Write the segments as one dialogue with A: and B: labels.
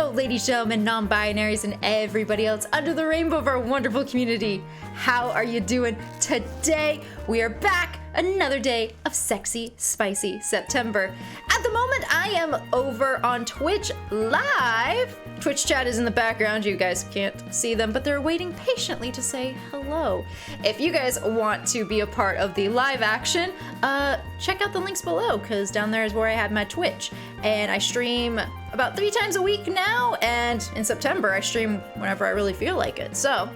A: Hello, ladies, gentlemen, non-binaries, and everybody else under the rainbow of our wonderful community. How are you doing today? We are back, another day of sexy, spicy September. At the moment, I am over on Twitch live. Twitch chat is in the background. You guys can't see them, but they're waiting patiently to say hello. If you guys want to be a part of the live action, check out the links below, because down there is where I have my Twitch. And I stream about 3 times a week now, and in September I stream whenever I really feel like it. So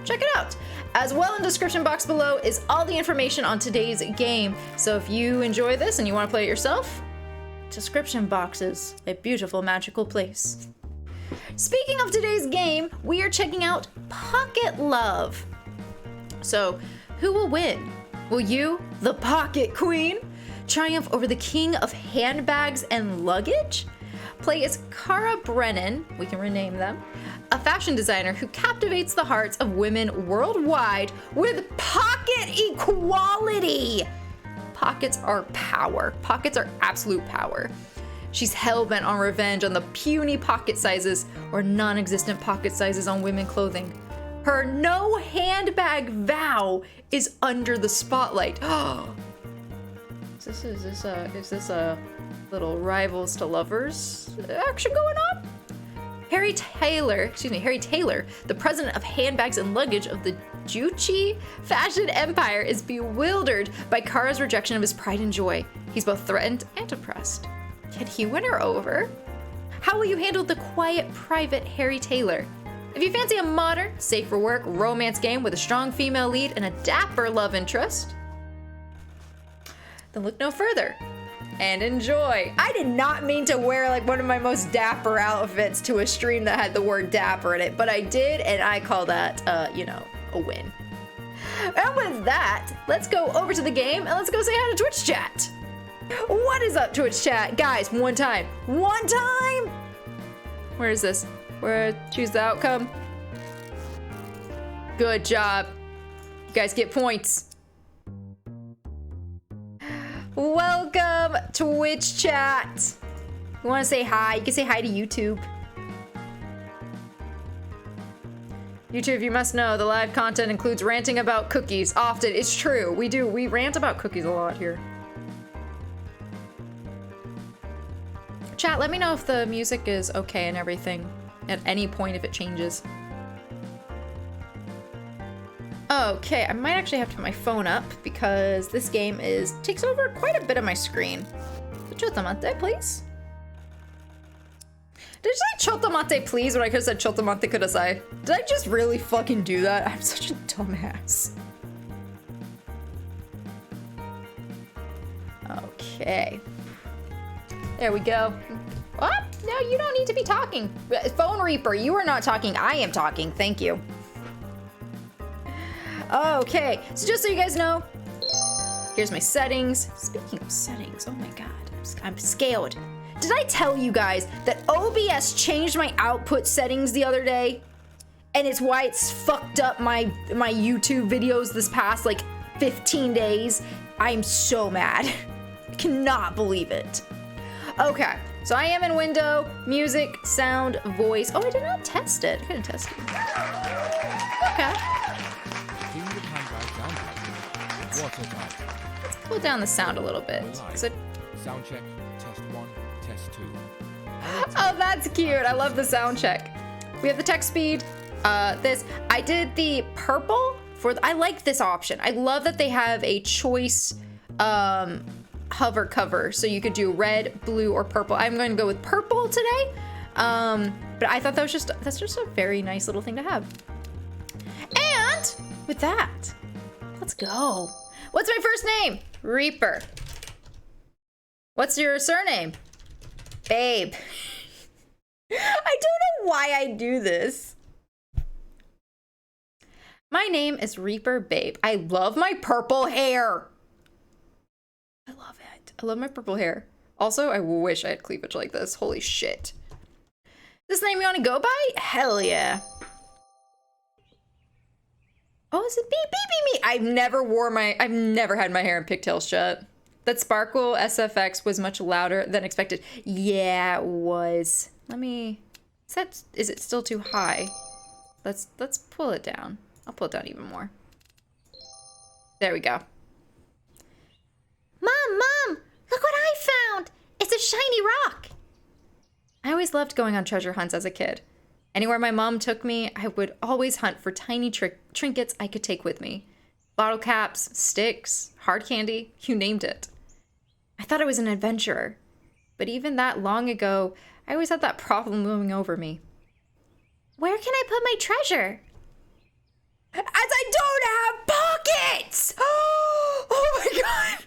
A: check it out. As well, in the description box below is all the information on today's game. So if you enjoy this and you want to play it yourself, description box is a beautiful, magical place. Speaking of today's game, we are checking out Pocket Love. So who will win? Will you, the Pocket Queen, triumph over the king of handbags and luggage? Play as Cara Brennan, we can rename them, a fashion designer who captivates the hearts of women worldwide with pocket equality. Pockets are power. Pockets are absolute power. She's hell-bent on revenge on the puny pocket sizes or non-existent pocket sizes on women clothing. Her no handbag vow is under the spotlight. Is this a little rivals to lovers action going on? Harry Taylor, the president of handbags and luggage of the Gucci fashion empire, is bewildered by Cara's rejection of his pride and joy. He's both threatened and impressed. Can he win her over? How will you handle the quiet, private Harry Taylor? If you fancy a modern, safe for work romance game with a strong female lead and a dapper love interest, then look no further and enjoy. I did not mean to wear like one of my most dapper outfits to a stream that had the word dapper in it, but I did, and I call that, a win. And with that, let's go over to the game and let's go say hi to Twitch chat. What is up, Twitch chat? Guys, one time. Where is this? Choose the outcome. Good job. You guys get points. Welcome, Twitch chat. You want to say hi? You can say hi to YouTube. YouTube, you must know the live content includes ranting about cookies. Often, it's true. We rant about cookies a lot here. Chat, let me know if the music is okay and everything at any point if it changes. Okay, I might actually have to put my phone up because this game takes over quite a bit of my screen. So chotamate, please. Did I say chotamate, please, when I could have said chotamate kudasai? Did I just really fucking do that? I'm such a dumbass. Okay. There we go. What? No, you don't need to be talking. Phone Reaper, you are not talking. I am talking. Thank you. Okay, so just so you guys know, here's my settings. Speaking of settings, oh my god, I'm scaled. Did I tell you guys that OBS changed my output settings the other day? And it's why it's fucked up my YouTube videos this past like 15 days. I'm so mad. I cannot believe it. Okay, so I am in window, music, sound, voice. Oh, I did not test it. I couldn't test it. Okay. Let's pull down the sound a little bit.
B: Sound check, test 1, test 2.
A: Oh, that's cute. I love the sound check. We have the text speed. I did the purple I like this option. I love that they have a choice hover cover, so you could do red, blue, or purple. I'm going to go with purple today. But I thought that's just a very nice little thing to have. And with that, let's go. What's my first name? Reaper. What's your surname? Babe. I don't know why I do this. My name is Reaper Babe. I love my purple hair. I love it. I love my purple hair. Also, I wish I had cleavage like this. Holy shit. This the name you want to go by? Hell yeah. Oh, is it me? I've never had my hair in pigtails shut. That sparkle SFX was much louder than expected. Yeah, it was. Let me Is it still too high? Let's pull it down. I'll pull it down even more. There we go.
C: Mom, look what I found! It's a shiny rock!
A: I always loved going on treasure hunts as a kid. Anywhere my mom took me, I would always hunt for tiny trinkets I could take with me. Bottle caps, sticks, hard candy, you named it. I thought I was an adventurer. But even that long ago, I always had that problem looming over me.
C: Where can I put my treasure?
A: As I don't have pockets! Oh my god!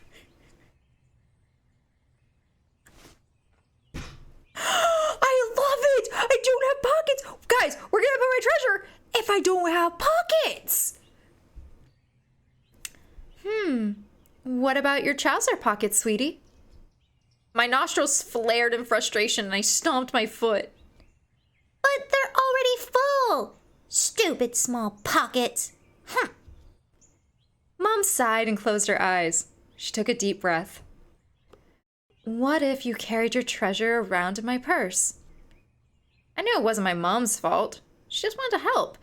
A: I love it! I don't have pockets! Guys, where can I put my treasure if I don't have pockets? What about your trouser pockets, sweetie? My nostrils flared in frustration and I stomped my foot.
C: But they're already full! Stupid small pockets!
A: Mom sighed and closed her eyes. She took a deep breath. What if you carried your treasure around in my purse? I knew it wasn't my mom's fault. She just wanted to help.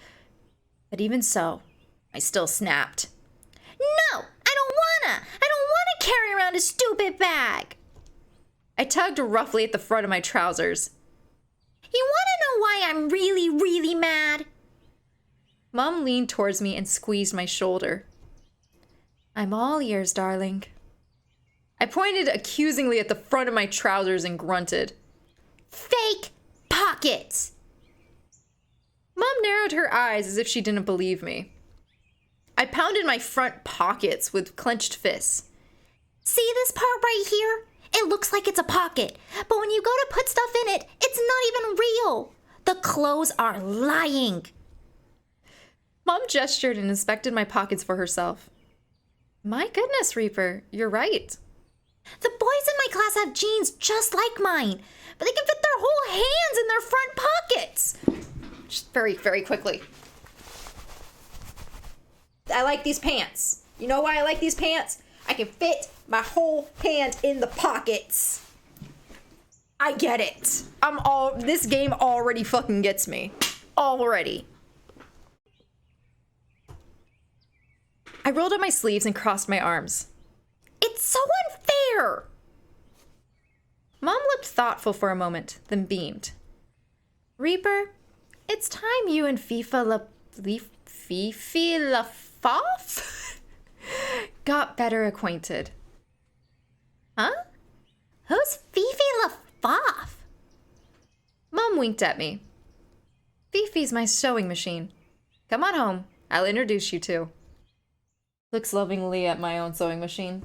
A: But even so, I still snapped.
C: No! I don't wanna carry around a stupid bag!
A: I tugged roughly at the front of my trousers.
C: You wanna know why I'm really, really mad?
A: Mom leaned towards me and squeezed my shoulder. I'm all ears, darling. I pointed accusingly at the front of my trousers and grunted.
C: Fake pockets!
A: Mom narrowed her eyes as if she didn't believe me. I pounded my front pockets with clenched fists.
C: See this part right here? It looks like it's a pocket, but when you go to put stuff in it, it's not even real. The clothes are lying.
A: Mom gestured and inspected my pockets for herself. My goodness, Reaper, you're right.
C: The boys in my class have jeans just like mine, but they can fit their whole hands in their front pockets.
A: Just very, very quickly. I like these pants. You know why I like these pants? I can fit my whole hand in the pockets. I get it. This game already fucking gets me. Already. I rolled up my sleeves and crossed my arms. It's so unfair. Mom looked thoughtful for a moment, then beamed. Reaper, it's time you and Fifi LaFoff got better acquainted. Huh?
C: Who's Fifi LaFoff?
A: Mom winked at me. Fifi's my sewing machine. Come on home. I'll introduce you to. Looks lovingly at my own sewing machine.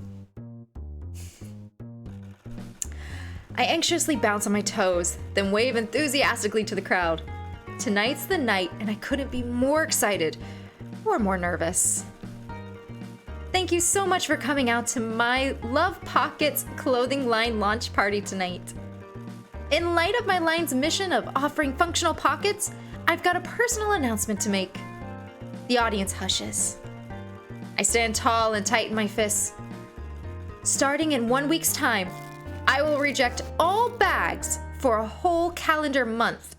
A: I anxiously bounce on my toes, then wave enthusiastically to the crowd. Tonight's the night, and I couldn't be more excited or more nervous. Thank you so much for coming out to my Love Pockets clothing line launch party tonight. In light of my line's mission of offering functional pockets, I've got a personal announcement to make. The audience hushes. I stand tall and tighten my fists. Starting in 1 week's time, I will reject all bags for a whole calendar month.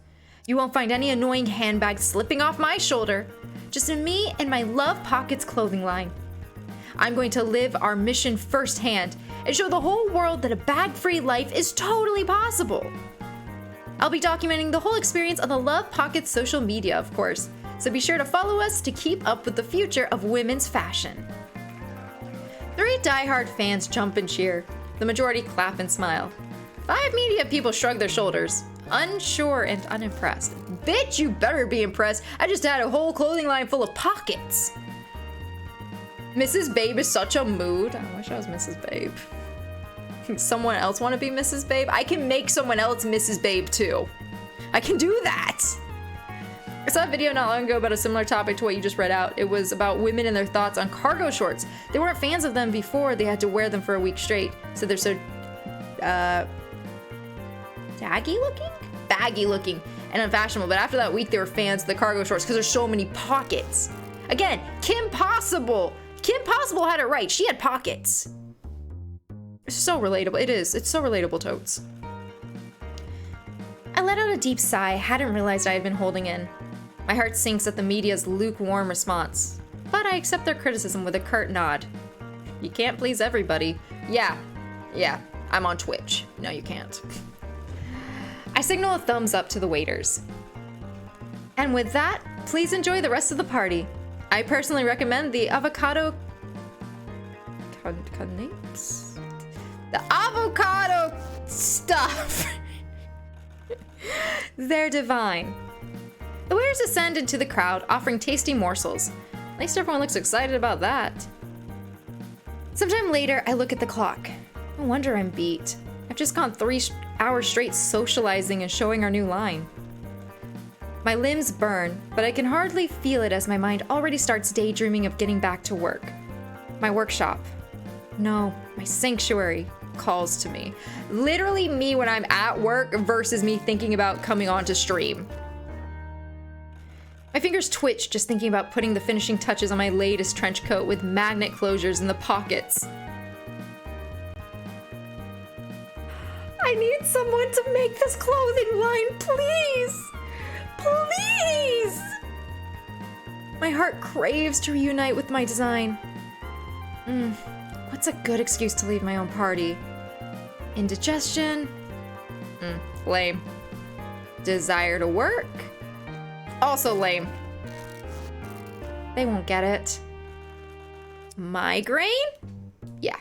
A: You won't find any annoying handbags slipping off my shoulder, just me and my Love Pockets clothing line. I'm going to live our mission firsthand and show the whole world that a bag-free life is totally possible. I'll be documenting the whole experience on the Love Pockets social media, of course, so be sure to follow us to keep up with the future of women's fashion. 3 diehard fans jump and cheer. The majority clap and smile. 5 media people shrug their shoulders, unsure and unimpressed. Bitch, you better be impressed. I just had a whole clothing line full of pockets. Mrs. Babe is such a mood. I wish I was Mrs. Babe. Someone else want to be Mrs. Babe? I can make someone else Mrs. Babe too. I can do that. I saw a video not long ago about a similar topic to what you just read out. It was about women and their thoughts on cargo shorts. They weren't fans of them before they had to wear them for a week straight. So they're so baggy looking and unfashionable. But after that week, they were fans of the cargo shorts because there's so many pockets. Again, Kim Possible had it right. She had pockets. It's so relatable. It is. It's so relatable, totes.
C: I
A: let out a deep sigh I hadn't realized I had been holding in. My heart sinks at the media's lukewarm response, but I accept their criticism with a curt nod. You can't please everybody. Yeah, I'm on Twitch. No, you can't. I signal a thumbs up to the waiters. And with that, please enjoy the rest of the party. I personally recommend the avocado canapes? The avocado stuff. They're divine. The waiters ascend into the crowd, offering tasty morsels. At least everyone looks excited about that. Sometime later, I look at the clock. No wonder I'm beat. I've just gone 3 hours straight socializing and showing our new line. My limbs burn, but I can hardly feel it as my mind already starts daydreaming of getting back to work. My workshop. No, my sanctuary calls to me. Literally me when I'm at work versus me thinking about coming on to stream. My fingers twitch just thinking about putting the finishing touches on my latest trench coat with magnet closures in the pockets. I need someone to make this clothing line, please! Please! My heart craves to reunite with my design. What's a good excuse to leave my own party? Indigestion? Lame. Desire to work? Also lame. They won't get it. Migraine? Yeah.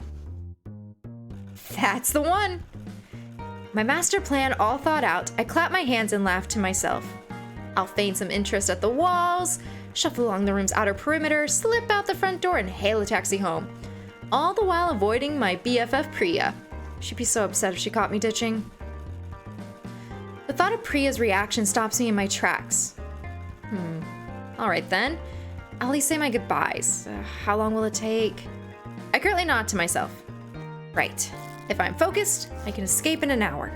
A: That's the one. My master plan all thought out, I clap my hands and laugh to myself. I'll feign some interest at the walls, shuffle along the room's outer perimeter, slip out the front door, and hail a taxi home. All the while avoiding my BFF Priya. She'd be so upset if she caught me ditching. The thought of Priya's reaction stops me in my tracks. Alright then. I'll at least say my goodbyes. How long will it take? I curtly nod to myself. Right. If I'm focused, I can escape in an hour.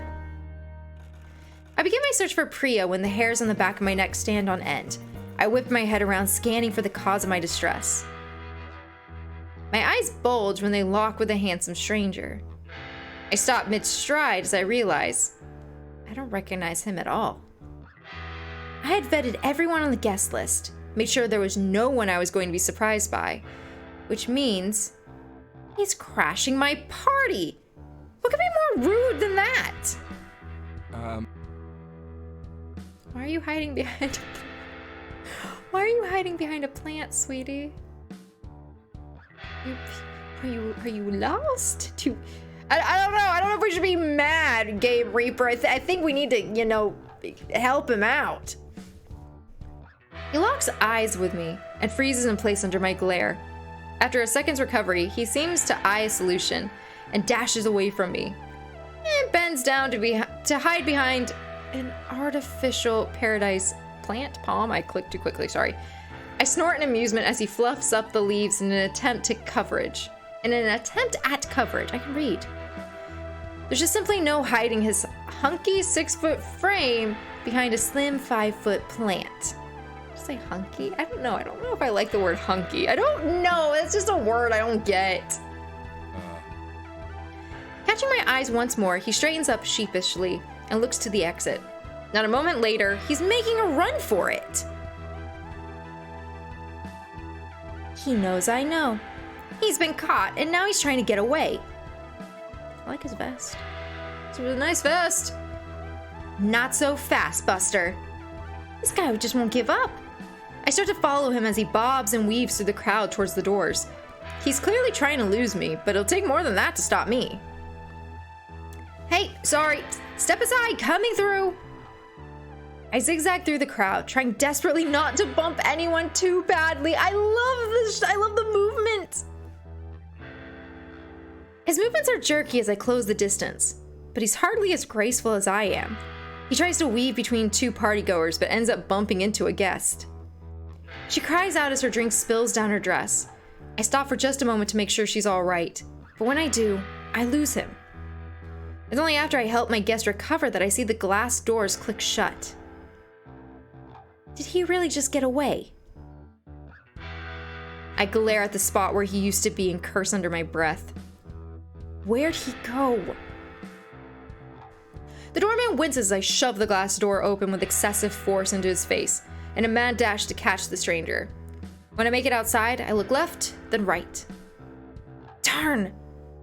A: I begin my search for Priya when the hairs on the back of my neck stand on end. I whip my head around, scanning for the cause of my distress. My eyes bulge when they lock with a handsome stranger. I stop mid-stride as I realize I don't recognize him at all. I had vetted everyone on the guest list, made sure there was no one I was going to be surprised by, which means he's crashing my party. What could be more rude than that? Why are you hiding behind a plant, sweetie? Are you lost? I don't know. I don't know if we should be mad, Gabe Reaper. I think we need to, help him out. He locks eyes with me and freezes in place under my glare. After a second's recovery, he seems to eye a solution and dashes away from me and bends down to hide behind an artificial paradise plant palm. I clicked too quickly, sorry. I snort in amusement as he fluffs up the leaves in an attempt at coverage. I can read. There's just simply no hiding his hunky 6-foot frame behind a slim 5-foot plant. Say hunky? I don't know if I like the word hunky. I don't know. It's just a word I don't get. Catching my eyes once more, he straightens up sheepishly and looks to the exit. Not a moment later, he's making a run for it. He knows I know. He's been caught, and now he's trying to get away. I like his vest. It's a really nice vest. Not so fast, Buster. This guy just won't give up. I start to follow him as he bobs and weaves through the crowd towards the doors. He's clearly trying to lose me, but it'll take more than that to stop me. Hey, sorry. Step aside, coming through. I zigzag through the crowd, trying desperately not to bump anyone too badly. I love this. I love the movement. His movements are jerky as I close the distance, but he's hardly as graceful as I am. He tries to weave between 2 partygoers, but ends up bumping into a guest. She cries out as her drink spills down her dress. I stop for just a moment to make sure she's all right, but when I do, I lose him. It's only after I help my guest recover that I see the glass doors click shut. Did he really just get away? I glare at the spot where he used to be and curse under my breath. Where'd he go? The doorman winces as I shove the glass door open with excessive force into his face, in a mad dash to catch the stranger. When I make it outside, I look left, then right. Darn!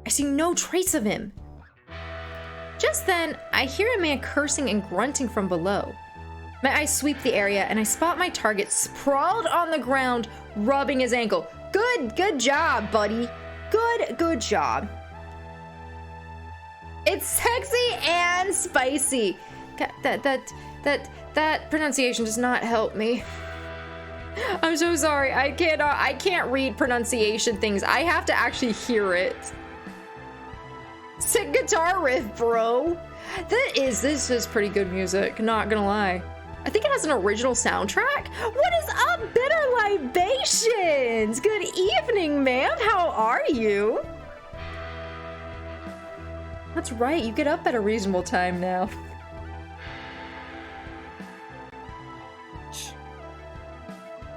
A: I see no trace of him. Just then, I hear a man cursing and grunting from below. My eyes sweep the area and I spot my target sprawled on the ground, rubbing his ankle. Good job, buddy. Good job. It's sexy and spicy. That pronunciation does not help me. I'm so sorry. I can't read pronunciation things. I have to actually hear it. Sick guitar riff, bro. This is pretty good music, not gonna lie. I think it has an original soundtrack. What is up, Bitter Libations? Good evening, ma'am. How are you? That's right, you get up at a reasonable time now.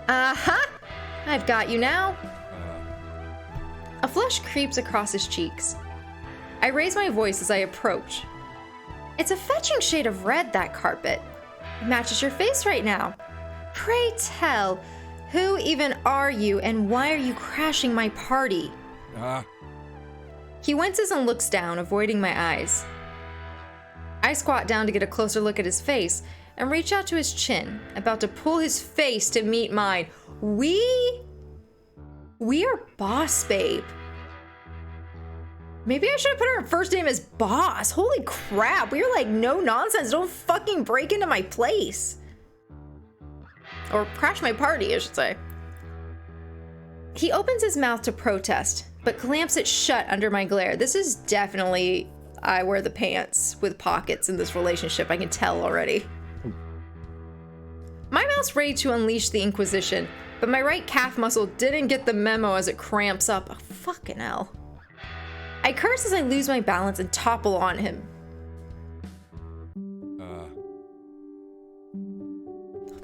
A: Uh-huh. I've got you now. A flush creeps across his cheeks. I raise my voice as I approach. It's a fetching shade of red, that carpet. It matches your face right now. Pray tell, who even are you and why are you crashing my party? He winces and looks down, avoiding my eyes. I squat down to get a closer look at his face and reach out to his chin, about to pull his face to meet mine. We are Boss Babe. Maybe I should have put her first name as Boss. Holy crap, we are like no nonsense. Don't fucking break into my place. Or crash my party, I should say. He opens his mouth to protest, but clamps it shut under my glare. This is definitely I wear the pants with pockets in this relationship. I can tell already. My mouth's ready to unleash the Inquisition, but my right calf muscle didn't get the memo as it cramps up. Oh, fucking hell. I curse as I lose my balance and topple on him. The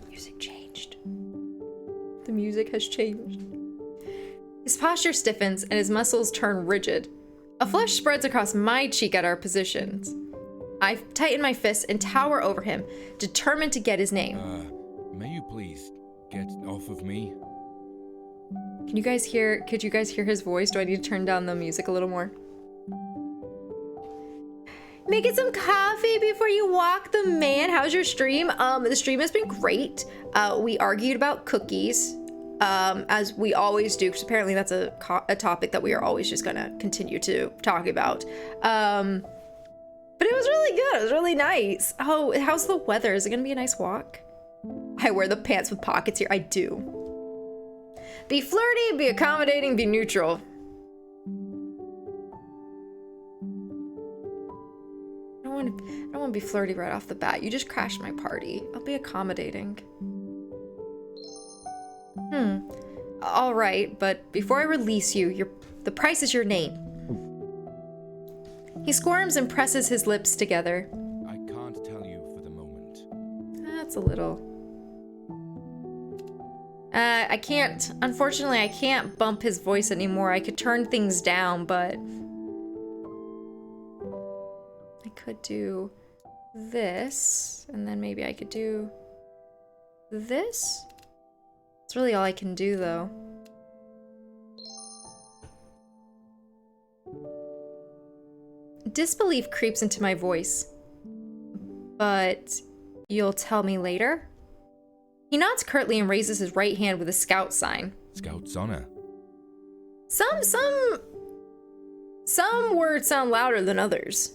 A: music changed. The music has changed. His posture stiffens and his muscles turn rigid. A flush spreads across my cheek at our positions. I tighten my fists and tower over him, determined to get his name.
B: May you please get off of me?
A: Could you guys hear his voice? Do I need to turn down the music a little more? Making some coffee before you walk the man. How's your stream? The stream has been great. We argued about cookies, as we always do, because apparently that's a topic that we are always just gonna continue to talk about. But it was really good. It was really nice. Oh, how's the weather? Is it gonna be a nice walk? I wear the pants with pockets here. I do. Be flirty, be accommodating, be neutral. I don't want to be flirty right off the bat. You just crashed my party. I'll be accommodating. All right, but before I release you, the price is your name. He squirms and presses his lips together.
B: I can't tell you for the moment.
A: That's a little... Unfortunately, I can't bump his voice anymore. I could turn things down, but... I could do this, and then maybe I could do this. That's really all I can do, though. Disbelief creeps into my voice. But you'll tell me later? He nods curtly and raises his right hand with a scout sign.
B: Scout's honor.
A: Some words sound louder than others.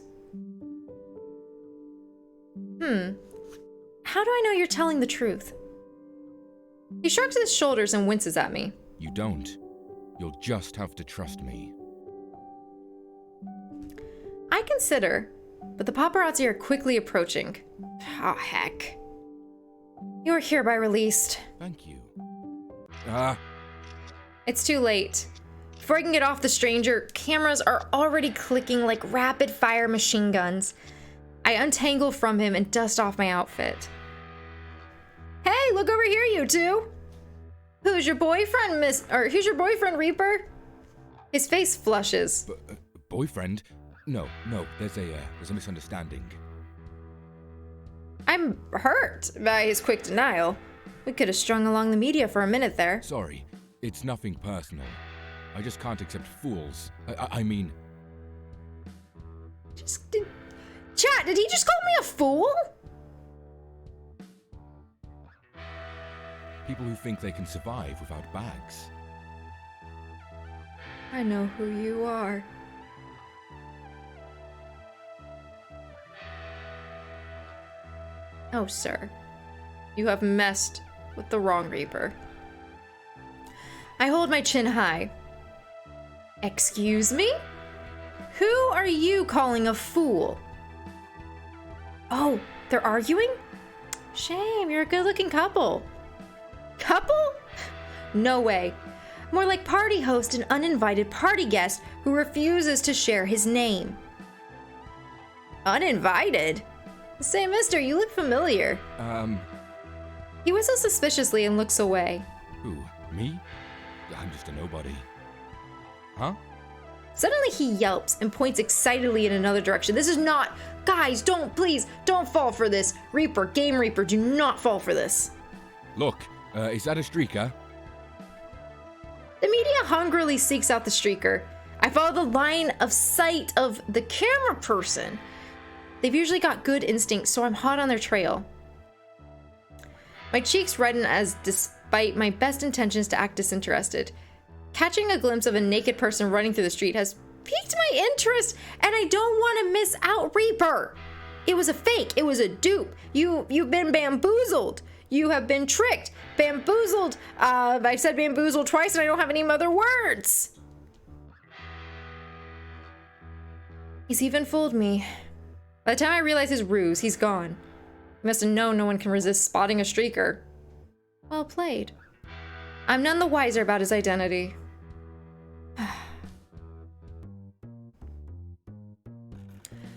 A: How do I know you're telling the truth? He shrugs his shoulders and winces at me.
B: You don't. You'll just have to trust me.
A: I consider, but the paparazzi are quickly approaching. Ah, heck. You are hereby released.
B: Thank you.
A: It's too late. Before I can get off the stranger, cameras are already clicking like rapid-fire machine guns. I untangle from him and dust off my outfit. Hey, look over here, you two! Who's your boyfriend, who's your boyfriend, Reaper? His face flushes.
B: Boyfriend? No, there's a misunderstanding.
A: I'm hurt by his quick denial. We could have strung along the media for a minute there.
B: Sorry, it's nothing personal. I just can't accept fools. I mean,
A: Chat, did he just call me a fool?
B: people who think they can survive without bags.
A: I know who you are. Oh, sir. You have messed with the wrong Reaper. I hold my chin high. Excuse me? Who are you calling a fool? Oh, they're arguing? Shame, you're a good-looking couple. Couple? No way. More like party host and uninvited party guest who refuses to share his name. Uninvited? Say, mister, you look familiar. He whistles suspiciously and looks away.
B: Who? Me? I'm just a nobody. Huh?
A: Suddenly he yelps and points excitedly in another direction. This is not... Guys, please, don't fall for this. Reaper, Game Reaper, do not fall for this.
B: Look, is that a streaker?
A: The media hungrily seeks out the streaker. I follow the line of sight of the camera person. They've usually got good instincts, so I'm hot on their trail. My cheeks redden as, despite my best intentions to act disinterested, catching a glimpse of a naked person running through the street has piqued my interest, and I don't want to miss out Reaper. It was a fake. It was a dupe. You've been bamboozled. You have been tricked. Bamboozled. I said bamboozled twice, and I don't have any other words. He's even fooled me. By the time I realize his ruse, he's gone. He must have known no one can resist spotting a streaker. Well played. I'm none the wiser about his identity.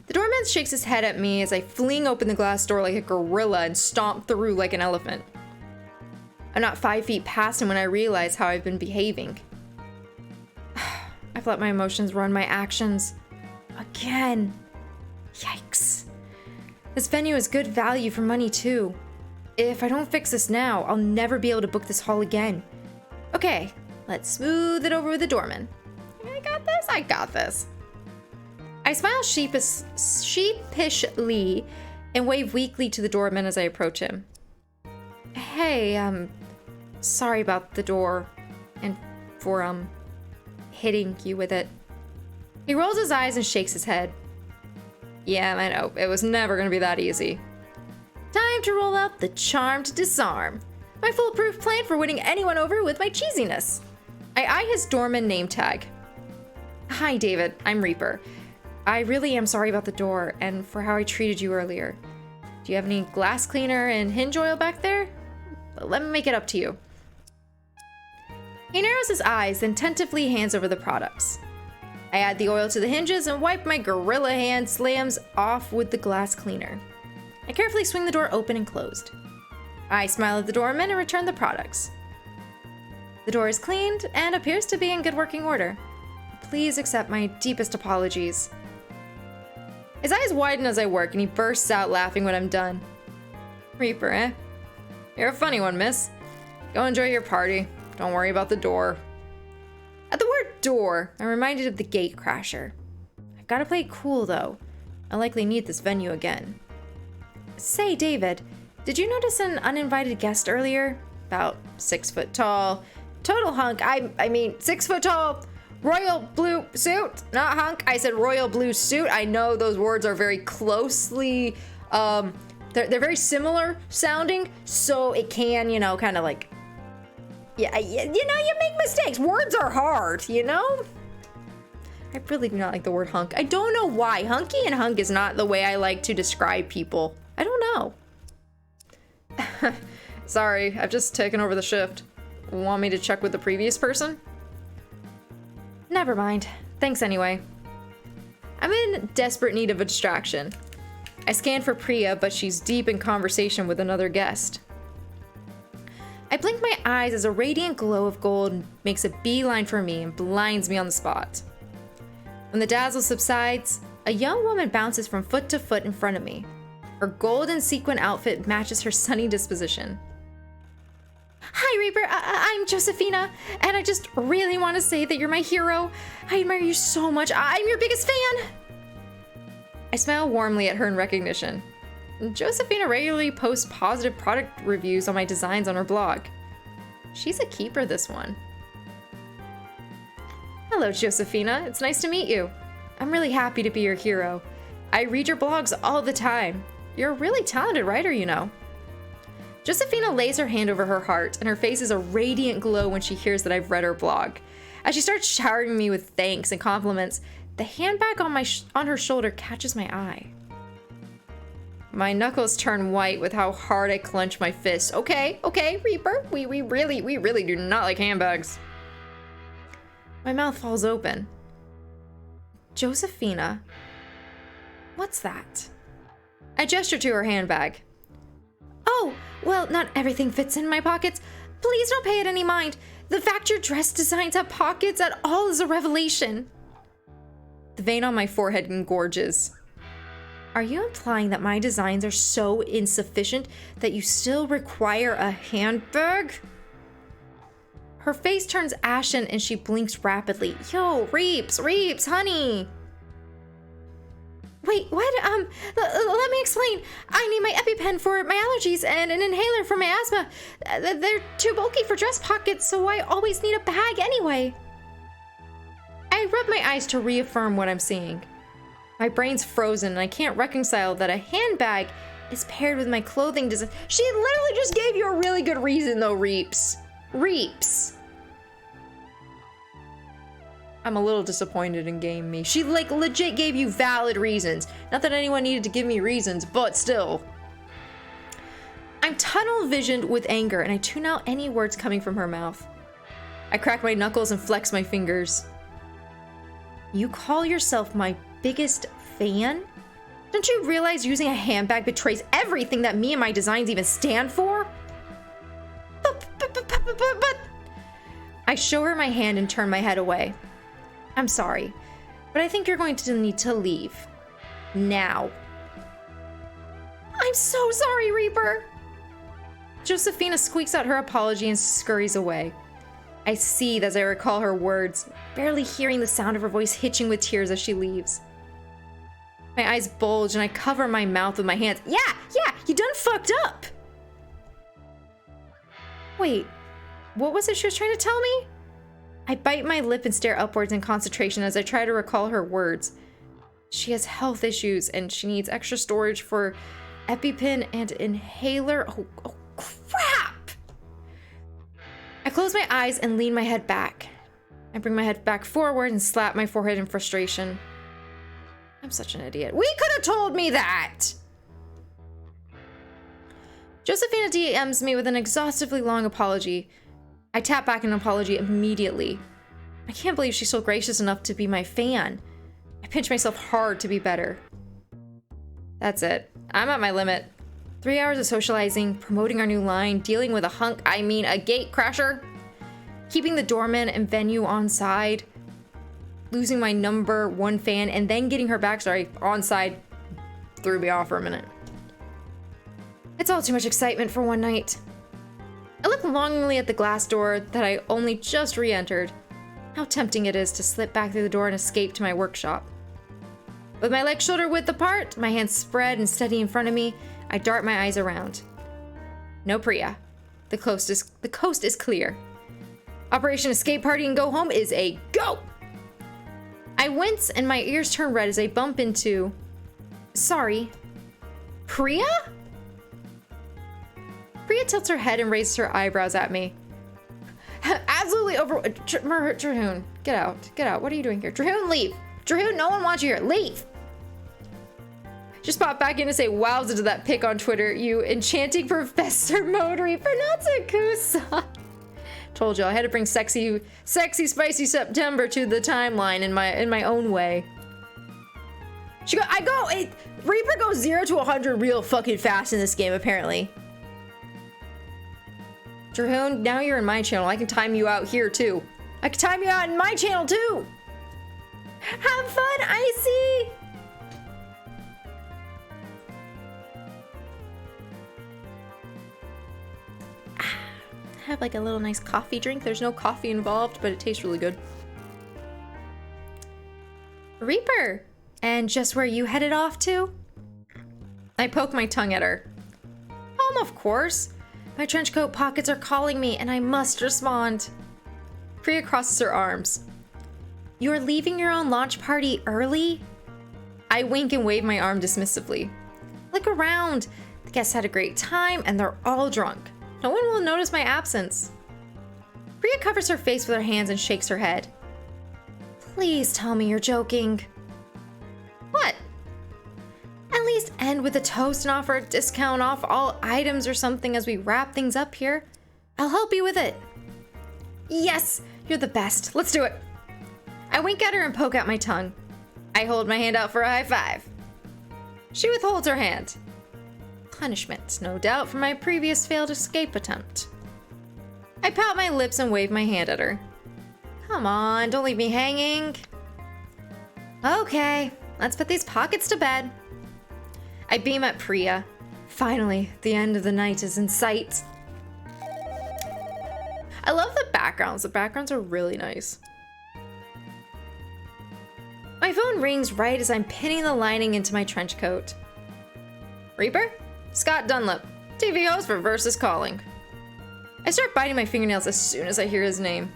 A: The doorman shakes his head at me as I fling open the glass door like a gorilla and stomp through like an elephant. I'm not 5 feet past him when I realize how I've been behaving. I've let my emotions run my actions. Again. Yikes. This venue is good value for money too. If I don't fix this now, I'll never be able to book this hall again. Okay, let's smooth it over with the doorman. I got this. I smile sheepishly and wave weakly to the doorman as I approach him. Hey, sorry about the door and for, hitting you with it. He rolls his eyes and shakes his head. Yeah, I know. It was never gonna be that easy. Time to roll out the charm to disarm. My foolproof plan for winning anyone over with my cheesiness. I eye his doorman name tag. Hi, David. I'm Reaper. I really am sorry about the door and for how I treated you earlier. Do you have any glass cleaner and hinge oil back there? Let me make it up to you. He narrows his eyes, then tentatively hands over the products. I add the oil to the hinges and wipe my gorilla hand slams off with the glass cleaner. I carefully swing the door open and closed. I smile at the doorman and return the products. The door is cleaned and appears to be in good working order. Please accept my deepest apologies. His eyes widen as I work and he bursts out laughing when I'm done. Reaper, eh? You're a funny one, miss. Go enjoy your party. Don't worry about the door. At the word door, I'm reminded of the gate crasher. I've got to play it cool, though. I'll likely need this venue again. Say, David, did you notice an uninvited guest earlier? About 6 foot tall. Total hunk. I mean, 6 foot tall. Royal blue suit. Not hunk. I said royal blue suit. I know those words are very closely, they're very similar sounding, so it can, kind of like... Yeah, you make mistakes. Words are hard, I really do not like the word hunk. I don't know why. Hunky and hunk is not the way I like to describe people. I don't know. Sorry, I've just taken over the shift. Want me to check with the previous person? Never mind. Thanks anyway. I'm in desperate need of a distraction. I scan for Priya, but she's deep in conversation with another guest. I blink my eyes as a radiant glow of gold makes a beeline for me and blinds me on the spot. When the dazzle subsides, a young woman bounces from foot to foot in front of me. Her gold and sequin outfit matches her sunny disposition. Hi, Reaper. I'm Josephina, and I just really want to say that you're my hero. I admire you so much. I'm your biggest fan. I smile warmly at her in recognition. Josephina regularly posts positive product reviews on my designs on her blog. She's a keeper, this one. Hello, Josephina. It's nice to meet you. I'm really happy to be your hero. I read your blogs all the time. You're a really talented writer, you know. Josephina lays her hand over her heart, and her face is a radiant glow when she hears that I've read her blog. As she starts showering me with thanks and compliments, the handbag on her shoulder catches my eye. My knuckles turn white with how hard I clench my fist. Okay, Reaper, we really do not like handbags. My mouth falls open. Josephina, what's that? I gesture to her handbag. Oh, well, not everything fits in my pockets. Please don't pay it any mind. The fact your dress designs have pockets at all is a revelation. The vein on my forehead engorges. Are you implying that my designs are so insufficient that you still require a handbag? Her face turns ashen and she blinks rapidly. Yo, Reeps, honey. Wait, what? Let me explain. I need my EpiPen for my allergies and an inhaler for my asthma. They're too bulky for dress pockets, so I always need a bag anyway. I rub my eyes to reaffirm what I'm seeing. My brain's frozen and I can't reconcile that a handbag is paired with my clothing design. She literally just gave you a really good reason though, Reeps. I'm a little disappointed in game me. She like legit gave you valid reasons. Not that anyone needed to give me reasons, but still. I'm tunnel visioned with anger and I tune out any words coming from her mouth. I crack my knuckles and flex my fingers. You call yourself my biggest fan? Don't you realize using a handbag betrays everything that me and my designs even stand for? But I show her my hand and turn my head away. I'm sorry, but I think you're going to need to leave. Now. I'm so sorry, Reaper. Josephina squeaks out her apology and scurries away. I seethe as I recall her words, barely hearing the sound of her voice hitching with tears as she leaves. My eyes bulge and I cover my mouth with my hands. Yeah, you done fucked up. Wait, what was it she was trying to tell me? I bite my lip and stare upwards in concentration as I try to recall her words. She has health issues and she needs extra storage for EpiPen and inhaler. Oh crap! I close my eyes and lean my head back. I bring my head back forward and slap my forehead in frustration. I'm such an idiot. We could have told me that! Josephina DMs me with an exhaustively long apology. I tap back an apology immediately. I can't believe she's so gracious enough to be my fan. I pinch myself hard to be better. That's it. I'm at my limit. 3 hours of socializing, promoting our new line, dealing with a gate crasher, keeping the doorman and venue on side, losing my number one fan, and then getting her back, on side, threw me off for a minute. It's all too much excitement for one night. I look longingly at the glass door that I only just re-entered. How tempting it is to slip back through the door and escape to my workshop. With my legs shoulder width apart, my hands spread and steady in front of me, I dart my eyes around. No Priya. The coast is clear. Operation Escape Party and Go Home is a go! I wince and my ears turn red as I bump into... Sorry. Priya? Priya tilts her head and raises her eyebrows at me. Absolutely Drahoon, get out. What are you doing here? Drahoon, leave. Drahoon, no one wants you here. Leave. Just popped back in to say wowza to that pic on Twitter. You enchanting Professor Moderi. Pronounce it Kusa. Told you I had to bring sexy spicy September to the timeline in my own way. Reaper goes 0 to 100 real fucking fast in this game apparently. Drahoon, now you're in my channel. I can time you out here too. I can time you out in my channel too. Have fun, Icy. have like a little nice coffee drink. There's no coffee involved, but it tastes really good. Reaper! And just where you headed off to? I poke my tongue at her. Home, of course. My trench coat pockets are calling me, and I must respond. Priya crosses her arms. You're leaving your own launch party early? I wink and wave my arm dismissively. Look around. The guests had a great time, and they're all drunk. No one will notice my absence. Priya covers her face with her hands and shakes her head. Please tell me you're joking. What? At least end with a toast and offer a discount off all items or something as we wrap things up here. I'll help you with it. Yes, you're the best. Let's do it. I wink at her and poke out my tongue. I hold my hand out for a high five. She withholds her hand. Punishment, no doubt, for my previous failed escape attempt. I pout my lips and wave my hand at her. Come on, don't leave me hanging. Okay, let's put these pockets to bed. I beam at Priya. Finally, the end of the night is in sight. I love the backgrounds. The backgrounds are really nice. My phone rings right as I'm pinning the lining into my trench coat. Reaper? Scott Dunlap, TV host for Versus Calling. I start biting my fingernails as soon as I hear his name.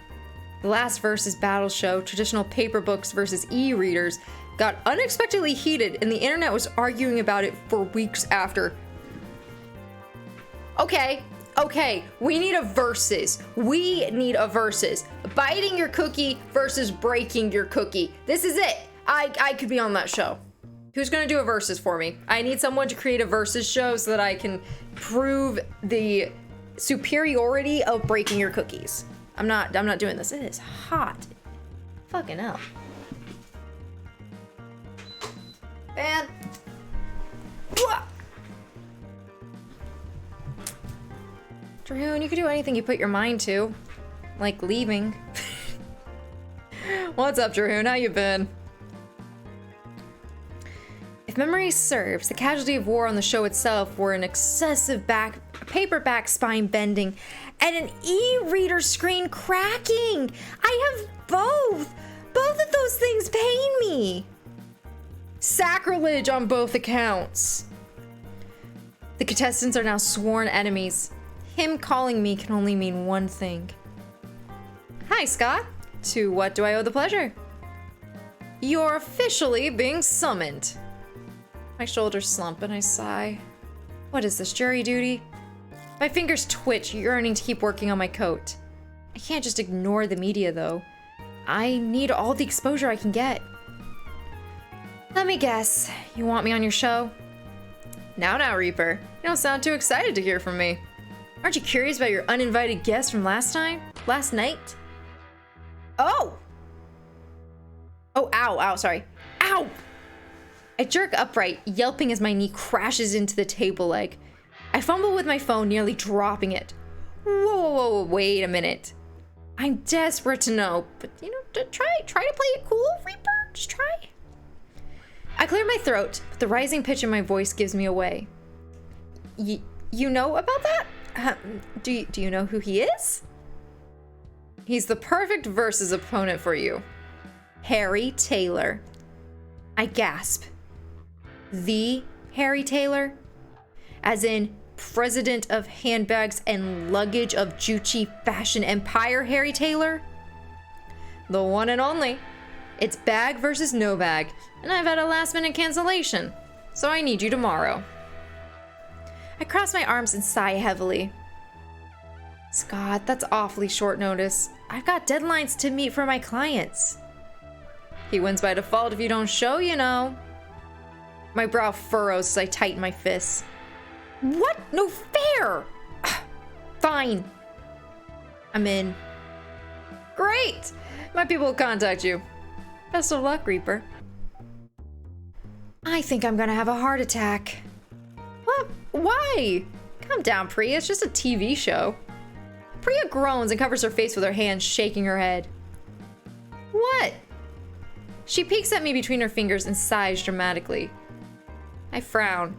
A: The last Versus battle show, traditional paper books versus e-readers, got unexpectedly heated and the internet was arguing about it for weeks after. Okay, we need a versus. We need a versus. Biting your cookie versus breaking your cookie. This is it. I could be on that show. Who's gonna do a versus for me? I need someone to create a versus show so that I can prove the superiority of breaking your cookies. I'm not doing this. It is hot. Fucking hell. Man. Drahoon, you could do anything you put your mind to. Like leaving. What's up, Drahoon? How you been? If memory serves, the casualty of war on the show itself were an excessive paperback spine bending and an e-reader screen cracking. I have both. Both of those things pain me. Sacrilege on both accounts. The contestants are now sworn enemies. Him calling me can only mean one thing. Hi, Scott. To what do I owe the pleasure? You're officially being summoned. My shoulders slump and I sigh. What is this, jury duty? My fingers twitch, yearning to keep working on my coat. I can't just ignore the media, though. I need all the exposure I can get. Let me guess, you want me on your show? Now, Reaper. You don't sound too excited to hear from me. Aren't you curious about your uninvited guest from last night? Oh! Oh, ow, sorry. Ow! I jerk upright, yelping as my knee crashes into the table leg. I fumble with my phone, nearly dropping it. Whoa, wait a minute. I'm desperate to know, but try to play it cool, Reaper. Just try. I clear my throat, but the rising pitch in my voice gives me away. You know about that? Do you know who he is? He's the perfect versus opponent for you. Harry Taylor. I gasp. The Harry Taylor? As in, president of handbags and luggage of Juchi fashion empire Harry Taylor? The one and only. It's bag versus no bag, and I've had a last minute cancellation, so I need you tomorrow. I cross my arms and sigh heavily. Scott, that's awfully short notice. I've got deadlines to meet for my clients. He wins by default if you don't show, you know. My brow furrows as I tighten my fists. What? No fair! Fine. I'm in. Great! My people will contact you. Best of luck, Reaper. I think I'm gonna have a heart attack. What? Why? Calm down, Priya. It's just a TV show. Priya groans and covers her face with her hands, shaking her head. What? She peeks at me between her fingers and sighs dramatically. I frown.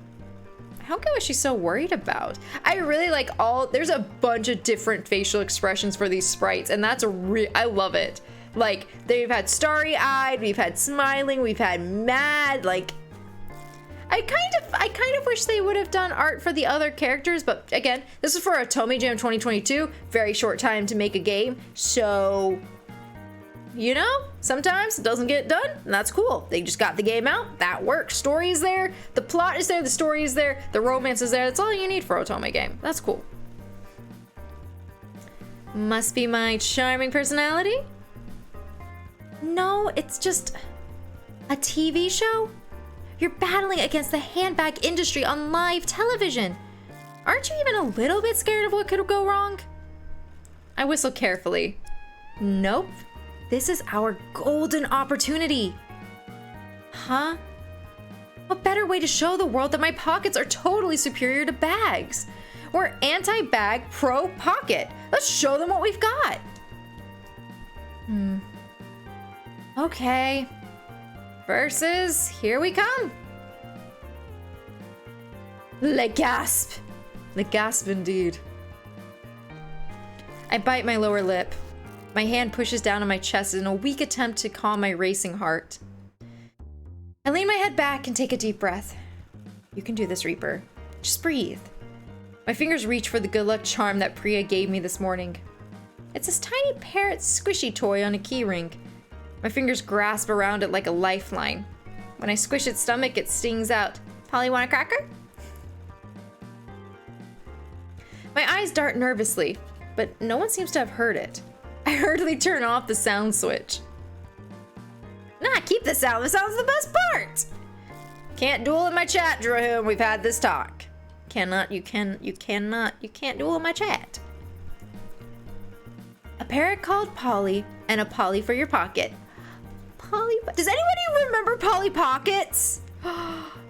A: I don't get what she's so worried about. I really like there's a bunch of different facial expressions for these sprites, and that's I love it. Like, they've had starry-eyed, we've had smiling, we've had mad, like, I kind of wish they would have done art for the other characters, but again, this is for Otome Jam 2022, very short time to make a game, so, you know, sometimes it doesn't get done, and that's cool. They just got the game out, that works. Story is there, the plot is there, the story is there, the romance is there, that's all you need for Otome game. That's cool. Must be my charming personality? No, it's just a TV show? You're battling against the handbag industry on live television. Aren't you even a little bit scared of what could go wrong? I whistle carefully. Nope. This is our golden opportunity. Huh? What better way to show the world that my pockets are totally superior to bags? We're anti-bag, pro-pocket. Let's show them what we've got. Okay. Versus, here we come. Le gasp. Le gasp indeed. I bite my lower lip. My hand pushes down on my chest in a weak attempt to calm my racing heart. I lean my head back and take a deep breath. You can do this, Reaper. Just breathe. My fingers reach for the good luck charm that Priya gave me this morning. It's this tiny parrot squishy toy on a keyring. My fingers grasp around it like a lifeline. When I squish its stomach, it stings out. Polly, want a cracker? My eyes dart nervously, but no one seems to have heard it. I hurriedly turn off the sound switch. Nah, keep the sound. The sound's the best part. Can't duel in my chat, Drahum. We've had this talk. You can't duel in my chat. A parrot called Polly and a Polly for your pocket. Does anybody remember Polly Pockets?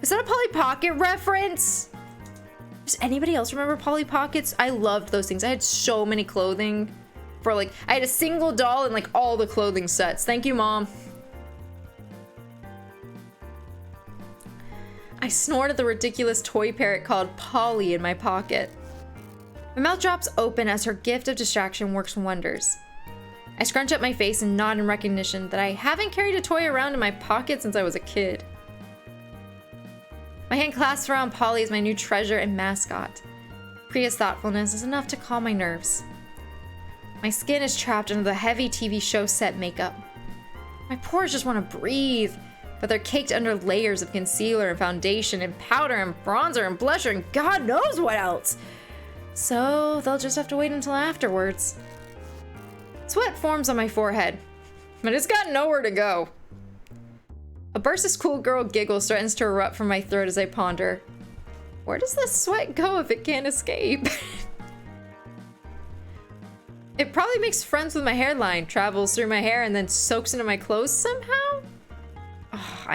A: Is that a Polly Pocket reference? Does anybody else remember Polly Pockets? I loved those things. I had so many clothing for I had a single doll and all the clothing sets. Thank you, Mom. I snort at the ridiculous toy parrot called Polly in my pocket. My mouth drops open as her gift of distraction works wonders. I scrunch up my face and nod in recognition that I haven't carried a toy around in my pocket since I was a kid. My hand clasps around Polly as my new treasure and mascot. Priya's thoughtfulness is enough to calm my nerves. My skin is trapped under the heavy TV show set makeup. My pores just want to breathe, but they're caked under layers of concealer and foundation and powder and bronzer and blusher and God knows what else. So they'll just have to wait until afterwards. Sweat forms on my forehead, but it's got nowhere to go. A burst of schoolgirl giggles threatens to erupt from my throat as I ponder. Where does the sweat go if it can't escape? It probably makes friends with my hairline, travels through my hair, and then soaks into my clothes somehow? Oh,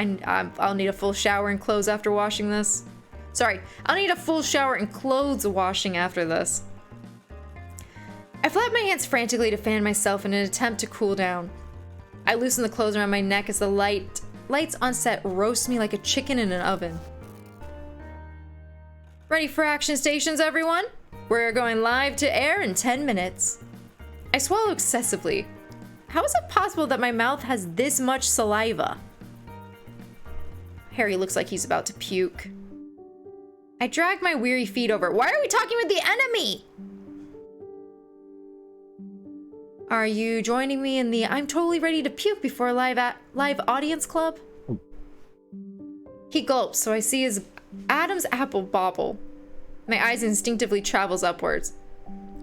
A: I'll need a full shower and clothes after washing this. Sorry, I'll need a full shower and clothes washing after this. I flap my hands frantically to fan myself in an attempt to cool down. I loosen the clothes around my neck as the lights on set roast me like a chicken in an oven. Ready for action stations, everyone? We're going live to air in 10 minutes. I swallow excessively. How is it possible that my mouth has this much saliva? Harry looks like he's about to puke. I drag my weary feet over. Why are we talking with the enemy? Are you joining me in the I'm totally ready to puke before live audience club? He gulps, so I see his Adam's apple bobble. My eyes instinctively travels upwards.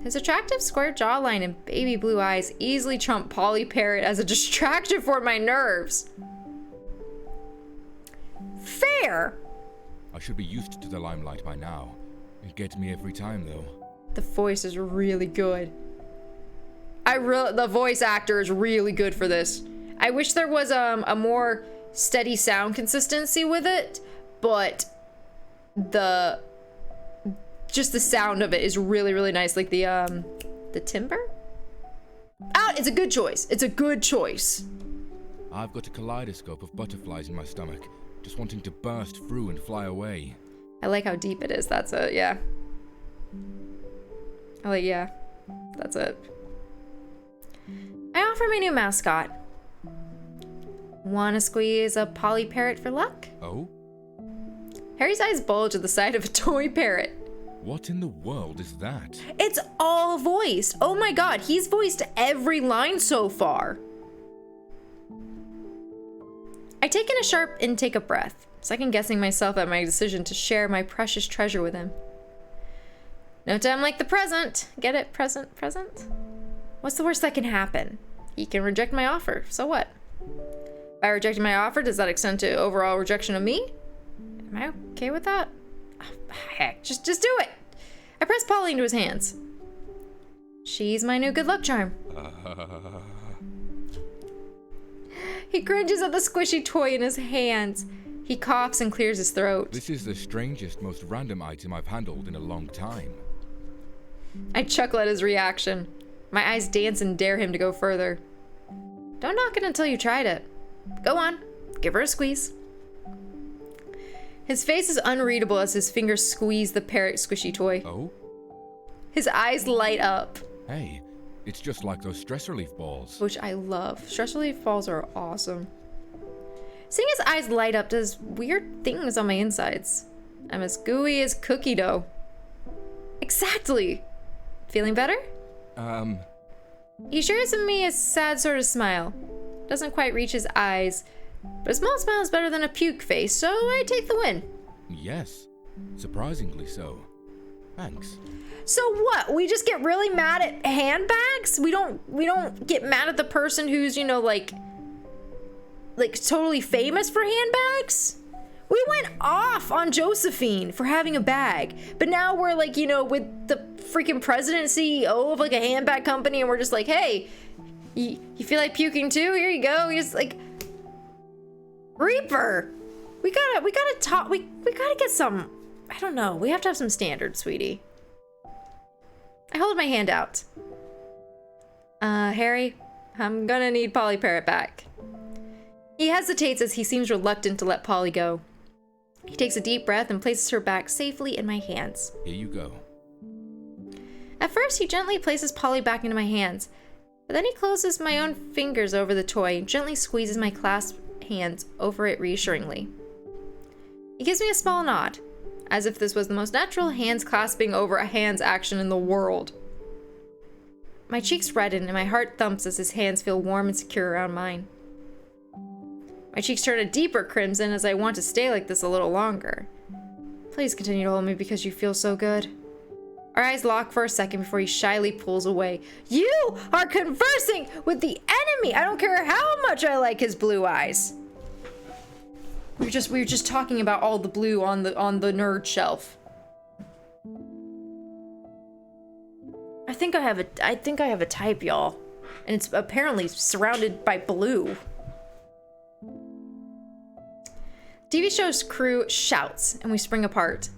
A: His attractive square jawline and baby blue eyes easily trump Polly Parrot as a distraction for my nerves. Fair!
B: I should be used to the limelight by now. It gets me every time, though.
A: The voice is really good. The voice actor is really good for this. I wish there was a more steady sound consistency with it, but just the sound of it is really, really nice. Like the timbre? It's a good choice. It's a good choice.
B: I've got a kaleidoscope of butterflies in my stomach, just wanting to burst through and fly away.
A: I like how deep it is. That's it, yeah. Yeah, that's it. I offer my new mascot. Wanna squeeze a Polly parrot for luck?
B: Oh?
A: Harry's eyes bulge at the sight of a toy parrot.
B: What in the world is that?
A: It's all voiced. Oh my god, he's voiced every line so far. I take in a sharp intake of breath, second guessing myself at my decision to share my precious treasure with him. No time like the present. Get it? Present, present? What's the worst that can happen? He can reject my offer, so what? By rejecting my offer, does that extend to overall rejection of me? Am I okay with that? Oh, heck, just do it! I press Polly into his hands. She's my new good luck charm. He cringes at the squishy toy in his hands. He coughs and clears his throat.
B: This is the strangest, most random item I've handled in a long time.
A: I chuckle at his reaction. My eyes dance and dare him to go further. Don't knock it until you tried it. Go on, give her a squeeze. His face is unreadable as his fingers squeeze the parrot squishy toy.
B: Oh?
A: His eyes light up.
B: Hey, it's just like those stress relief balls.
A: Which I love. Stress relief balls are awesome. Seeing his eyes light up does weird things on my insides. I'm as gooey as cookie dough. Exactly. Feeling better? He shares with me a sad sort of smile. Doesn't quite reach his eyes, but a small smile is better than a puke face, so I take the win.
B: Yes, surprisingly so. Thanks.
A: So what? We just get really mad at handbags? We don't get mad at the person who's, you know, like totally famous for handbags? We went off on Josephine for having a bag, but now we're like, you know, with the freaking president and CEO of like a handbag company, and we're just like, hey, you feel like puking too? Here you go. He's like, Reaper, we gotta talk. We gotta get some. I don't know. We have to have some standards, sweetie. I hold my hand out. Harry, I'm gonna need Polly Parrot back. He hesitates as he seems reluctant to let Polly go. He takes a deep breath and places her back safely in my hands.
B: Here you go.
A: At first, he gently places Polly back into my hands, but then he closes my own fingers over the toy and gently squeezes my clasped hands over it reassuringly. He gives me a small nod, as if this was the most natural hands clasping over a hands action in the world. My cheeks redden and my heart thumps as his hands feel warm and secure around mine. My cheeks turn a deeper crimson as I want to stay like this a little longer. Please continue to hold me because you feel so good. Our eyes lock for a second before he shyly pulls away. You are conversing with the enemy! I don't care how much I like his blue eyes. We were just talking about all the blue on the nerd shelf. I think I have a type, y'all. And it's apparently surrounded by blue. TV show's crew shouts, and we spring apart.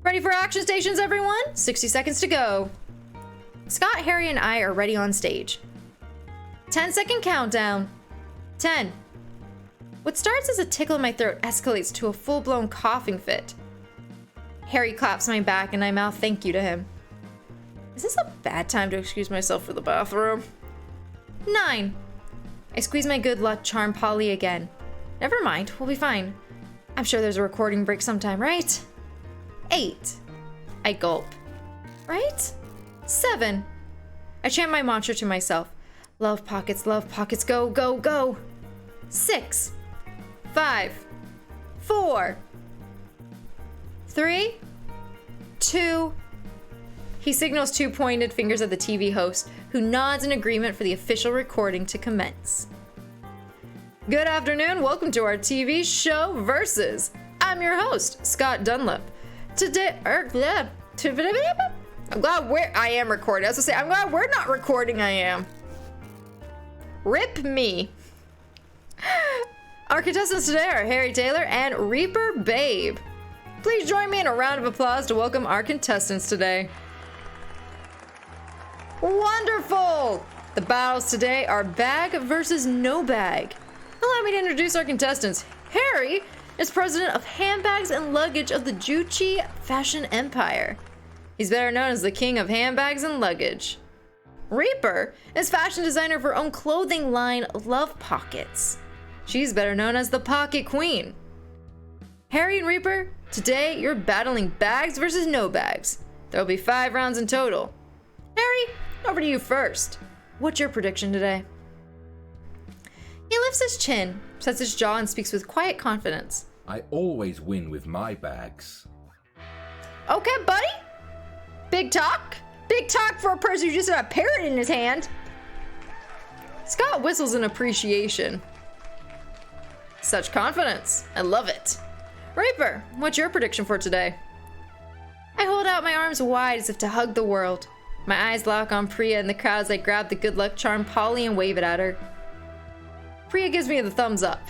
A: Ready for action stations, everyone? 60 seconds to go. Scott, Harry, and I are ready on stage. 10-second countdown. 10. What starts as a tickle in my throat escalates to a full-blown coughing fit. Harry claps my back, and I mouth thank you to him. Is this a bad time to excuse myself for the bathroom? 9. I squeeze my good luck charm Polly again. Never mind, we'll be fine. I'm sure there's a recording break sometime, right? 8. I gulp. Right? 7. I chant my mantra to myself. Love pockets, go, go, go. 6. 5. 4. 3. 2. He signals 2 pointed fingers at the TV host, who nods in agreement for the official recording to commence. Good afternoon, welcome to our TV show Versus. I'm your host, Scott Dunlap. Today, I'm glad I am recording. I was gonna say, I'm glad we're not recording, I am. Rip me. Our contestants today are Harry Taylor and Reaper Babe. Please join me in a round of applause to welcome our contestants today. Wonderful! The battles today are bag versus no bag. Allow me to introduce our contestants. Harry, is president of handbags and luggage of the Juche fashion empire. He's better known as the king of handbags and luggage. Reaper is fashion designer of her own clothing line, Love Pockets. She's better known as the Pocket Queen. Harry and Reaper, today you're battling bags versus no bags. There'll be 5 rounds in total. Harry, over to you first. What's your prediction today? He lifts his chin, sets his jaw, and speaks with quiet confidence.
D: I always win with my bags.
A: Okay, buddy. Big talk. Big talk for a person who just had a parrot in his hand. Scott whistles in appreciation. Such confidence. I love it. Reaper, what's your prediction for today? I hold out my arms wide as if to hug the world. My eyes lock on Priya in the crowd as I grab the good luck charm Polly and wave it at her. Priya gives me the thumbs up.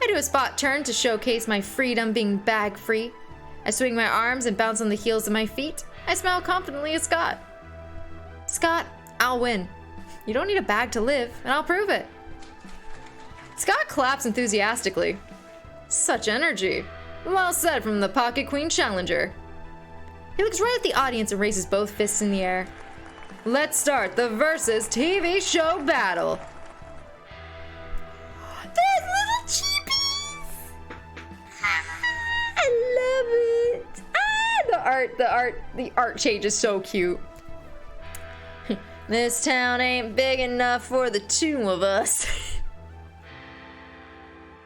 A: I do a spot turn to showcase my freedom being bag free. I swing my arms and bounce on the heels of my feet. I smile confidently at Scott. Scott, I'll win. You don't need a bag to live, and I'll prove it. Scott claps enthusiastically. Such energy. Well said from the Pocket Queen Challenger. He looks right at the audience and raises both fists in the air. Let's start the Versus TV show battle. There's little cheepies! I love it! The art change is so cute. This town ain't big enough for the 2 of us.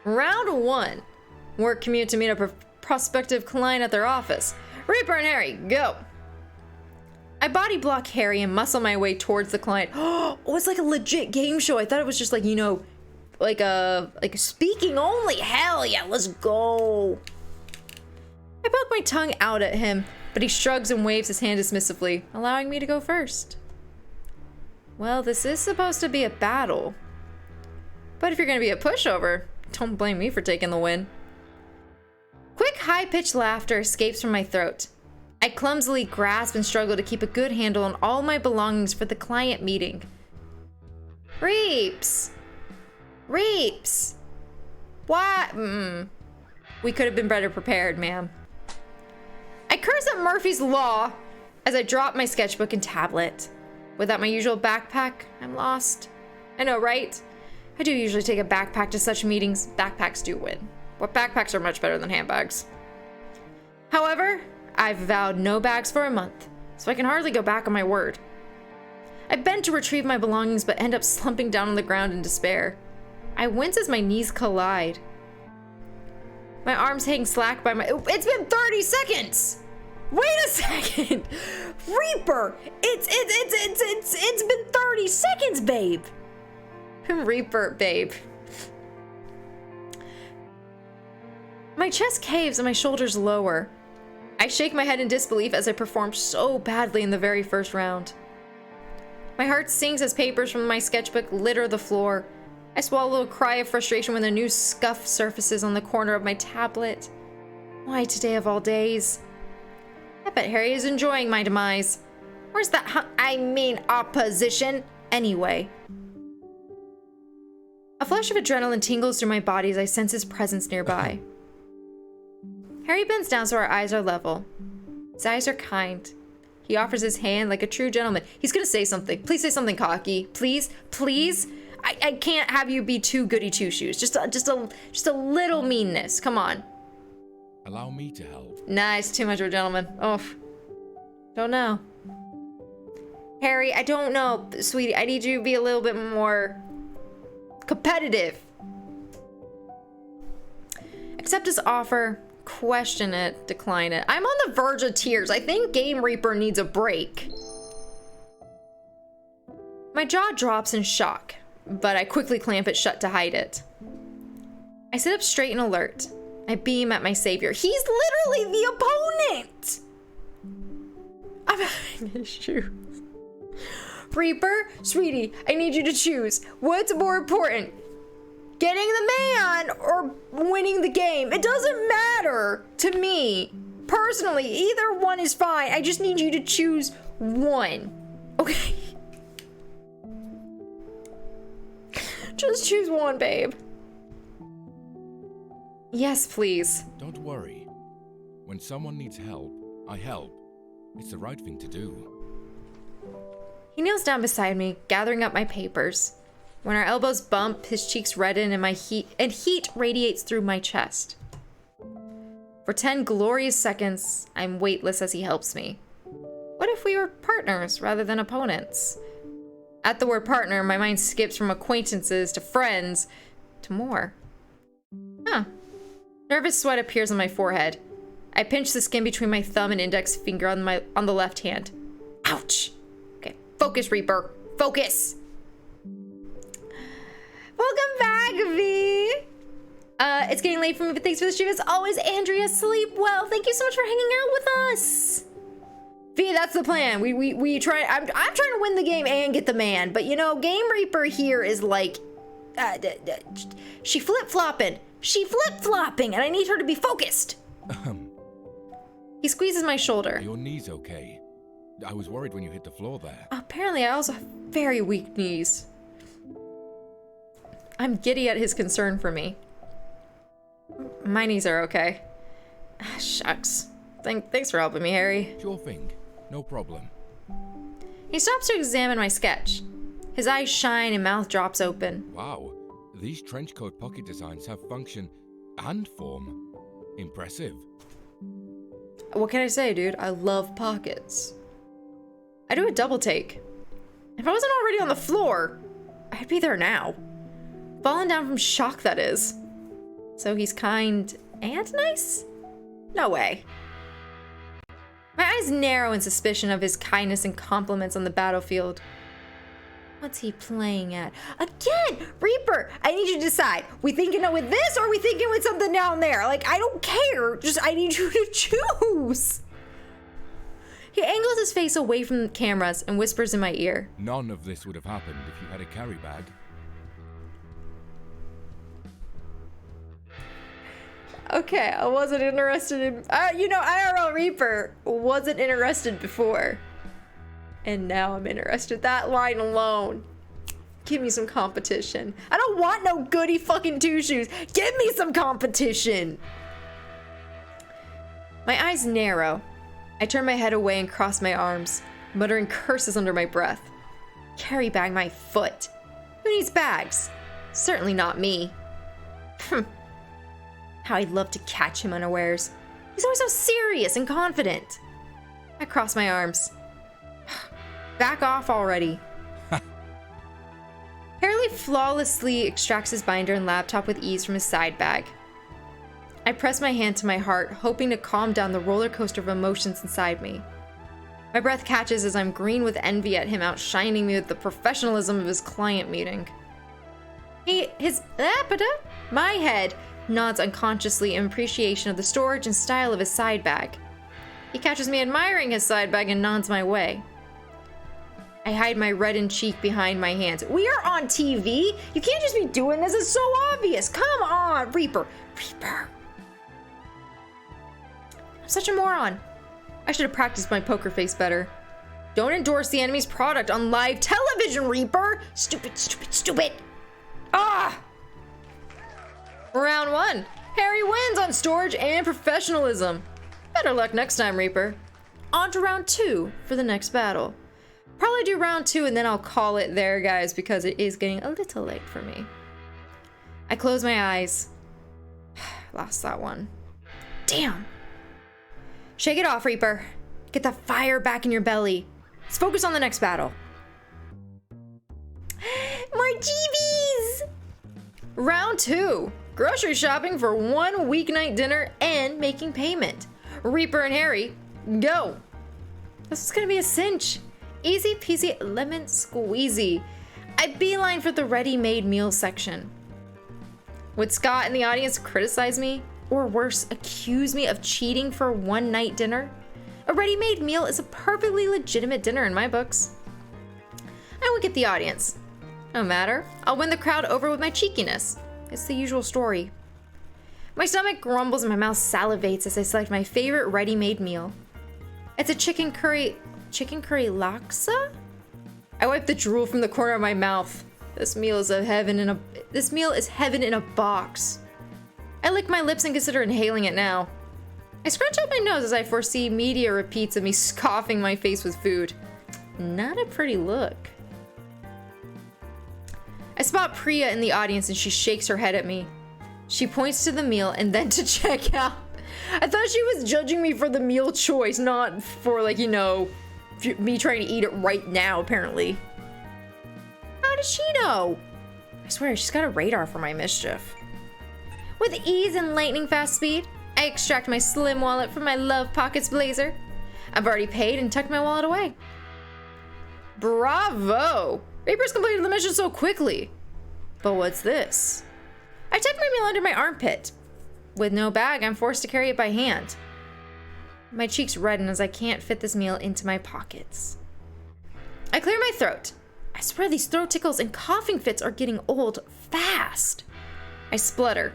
A: Round 1. Work commute to meet a prospective client at their office. Reaper and Harry, go! I body block Harry and muscle my way towards the client. Oh, it's like a legit game show. I thought it was just like, you know, like a speaking only. Hell yeah, let's go. I poke my tongue out at him, but he shrugs and waves his hand dismissively, allowing me to go first. Well, this is supposed to be a battle. But if you're gonna be a pushover, don't blame me for taking the win. Quick, high-pitched laughter escapes from my throat. I clumsily grasp and struggle to keep a good handle on all my belongings for the client meeting. Reeps! Reeps! What? We could have been better prepared, ma'am. I curse at Murphy's Law as I drop my sketchbook and tablet. Without my usual backpack, I'm lost. I know, right? I do usually take a backpack to such meetings. Backpacks do win. But backpacks are much better than handbags. However, I've vowed no bags for a month, so I can hardly go back on my word. I bend to retrieve my belongings but end up slumping down on the ground in despair. I wince as my knees collide. My arms hang slack by my— It's been 30 seconds! Wait a second! Reaper! It's been 30 seconds, babe! Reaper, babe. My chest caves and my shoulders lower. I shake my head in disbelief as I performed so badly in the very first round. My heart sinks as papers from my sketchbook litter the floor. I swallow a cry of frustration when a new scuff surfaces on the corner of my tablet. Why today of all days? I bet Harry is enjoying my demise. Where's that opposition anyway? A flush of adrenaline tingles through my body as I sense his presence nearby. Harry bends down so our eyes are level. His eyes are kind. He offers his hand like a true gentleman. He's gonna say something. Please say something cocky. Please, please. I can't have you be too goody two shoes. Just a little meanness. Come on.
B: Allow me to help.
A: Nice, too much of a gentleman. Oh, don't know. Harry, I don't know, sweetie. I need you to be a little bit more competitive. Accept his offer. Question it. Decline it. I'm on the verge of tears. I think Game Reaper needs a break. My jaw drops in shock, but I quickly clamp it shut to hide it. I sit up straight and alert. I beam at my savior. He's literally the opponent! I'm having issues. Reaper, sweetie, I need you to choose. What's more important? Getting the man or winning the game? It doesn't matter to me. Personally, either one is fine. I just need you to choose one. Okay? Just choose one, babe. Yes, please.
B: Don't worry. When someone needs help, I help. It's the right thing to do.
A: He kneels down beside me, gathering up my papers. When our elbows bump, his cheeks redden and heat radiates through my chest. For 10 glorious seconds, I'm weightless as he helps me. What if we were partners rather than opponents? At the word partner, my mind skips from acquaintances to friends to more. Huh. Nervous sweat appears on my forehead. I pinch the skin between my thumb and index finger on the left hand. Ouch. Okay, focus, Reaper. Focus. Welcome back, V. It's getting late for me, but thanks for the stream. As always, Andrea, sleep well. Thank you so much for hanging out with us. V, that's the plan. We try. I'm trying to win the game and get the man, but you know, Game Reaper here is like, she flip-flopping. And I need her to be focused. He squeezes my shoulder.
B: Are your knees okay? I was worried when you hit the floor there.
A: Apparently, I also have very weak knees. I'm giddy at his concern for me. My knees are okay. Shucks. Thanks for helping me, Harry.
B: Sure thing. No problem.
A: He stops to examine my sketch. His eyes shine and mouth drops open.
B: Wow. These trenchcoat pocket designs have function and form. Impressive.
A: What can I say, dude? I love pockets. I do a double take. If I wasn't already on the floor, I'd be there now. Fallen down from shock, that is. So he's kind and nice? No way. My eyes narrow in suspicion of his kindness and compliments on the battlefield. What's he playing at? Again, Reaper, I need you to decide. We thinking it with this or we thinking with something down there? Like, I don't care. Just, I need you to choose. He angles his face away from the cameras and whispers in my ear.
B: None of this would have happened if you had a carry bag.
A: Okay, I wasn't interested in... IRL Reaper wasn't interested before. And now I'm interested. That line alone. Give me some competition. I don't want no goody fucking two-shoes. Give me some competition. My eyes narrow. I turn my head away and cross my arms, muttering curses under my breath. Carry bag my foot. Who needs bags? Certainly not me. How I'd love to catch him unawares. He's always so serious and confident. I cross my arms. Back off already. Harley flawlessly extracts his binder and laptop with ease from his side bag. I press my hand to my heart, hoping to calm down the roller coaster of emotions inside me. My breath catches as I'm green with envy at him outshining me with the professionalism of his client meeting. My head nods unconsciously in appreciation of the storage and style of his side bag. He catches me admiring his side bag and nods my way. I hide my reddened cheek behind my hands. We are on TV. You can't just be doing this. It's so obvious. Come on, Reaper. Reaper. I'm such a moron. I should have practiced my poker face better. Don't endorse the enemy's product on live television, Reaper. Stupid, stupid, stupid. Ah! Round 1. Harry wins on storage and professionalism. Better luck next time, Reaper. On to round 2 for the next battle. Probably do round 2 and then I'll call it there, guys, because it is getting a little late for me. I close my eyes. Lost that one. Damn. Shake it off, Reaper. Get the fire back in your belly. Let's focus on the next battle. More GBs! Round 2. Grocery shopping for 1 weeknight dinner and making payment. Reaper and Harry, go. This is gonna be a cinch. Easy peasy lemon squeezy. I beeline for the ready-made meal section. Would Scott in the audience criticize me? Or worse, accuse me of cheating for 1 night dinner? A ready-made meal is a perfectly legitimate dinner in my books. I would get the audience. No matter, I'll win the crowd over with my cheekiness. It's the usual story. My stomach grumbles and my mouth salivates as I select my favorite ready-made meal. It's a chicken curry laksa? I wipe the drool from the corner of my mouth. This meal is heaven in a box. I lick my lips and consider inhaling it now. I scrunch up my nose as I foresee media repeats of me scoffing my face with food. Not a pretty look. I spot Priya in the audience and she shakes her head at me. She points to the meal and then to check out. I thought she was judging me for the meal choice, not for, like, you know, me trying to eat it right now, apparently. How does she know? I swear, she's got a radar for my mischief. With ease and lightning fast speed, I extract my slim wallet from my Love Pockets blazer. I've already paid and tucked my wallet away. Bravo! Reaper's completed the mission so quickly. But what's this? I tuck my meal under my armpit. With no bag, I'm forced to carry it by hand. My cheeks redden as I can't fit this meal into my pockets. I clear my throat. I swear these throat tickles and coughing fits are getting old fast. I splutter.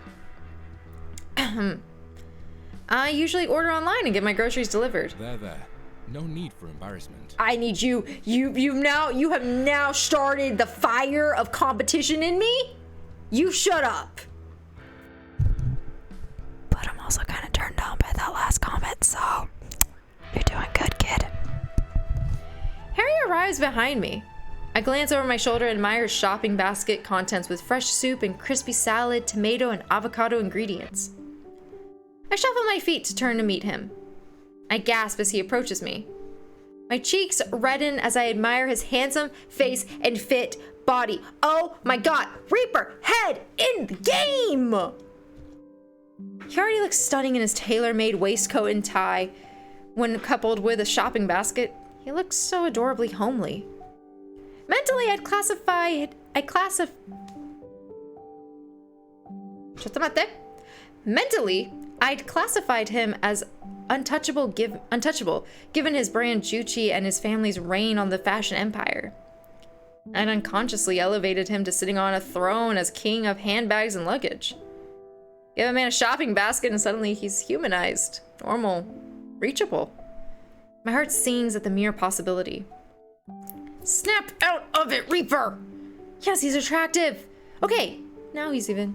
A: I usually order online and get my groceries delivered.
B: There. No need for embarrassment.
A: I need you. You have now started the fire of competition in me. You shut up.
C: But I'm also kind of turned on by that last comment, so you're doing good, kid.
A: Harry arrives behind me. I glance over my shoulder and admire his shopping basket contents with fresh soup and crispy salad, tomato, and avocado ingredients. I shuffle my feet to turn to meet him. I gasp as he approaches me. My cheeks redden as I admire his handsome face and fit body. Oh my god, Reaper, head in the game! He already looks stunning in his tailor-made waistcoat and tie. When coupled with a shopping basket, he looks so adorably homely. Mentally, I'd classified him as untouchable given his brand Juchi and his family's reign on the fashion empire. I'd unconsciously elevated him to sitting on a throne as king of handbags and luggage. Give a man a shopping basket and suddenly he's humanized, normal, reachable. My heart sings at the mere possibility. Snap out of it, Reaper! Yes, he's attractive. Okay, now he's even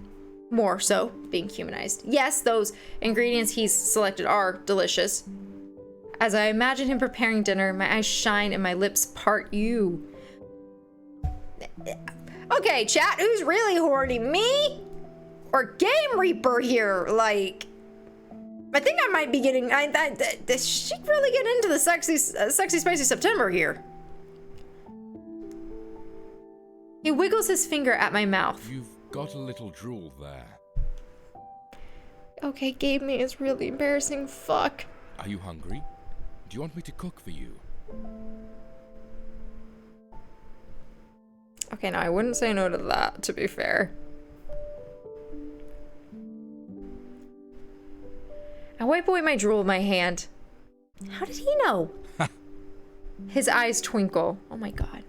A: more so being humanized. Yes, those ingredients he's selected are delicious. As I imagine him preparing dinner, my eyes shine and my lips part. You. Okay, chat, who's really horny? Me? Or Game Reaper here? Like, I think I might be getting, she really get into the sexy spicy September here. He wiggles his finger at my mouth.
B: You've got a little drool there.
A: Okay, Gabe me is really embarrassing. Fuck.
B: Are you hungry? Do you want me to cook for you?
A: Okay, now I wouldn't say no to that, to be fair. I wipe away my drool with my hand. How did he know? His eyes twinkle. Oh my god.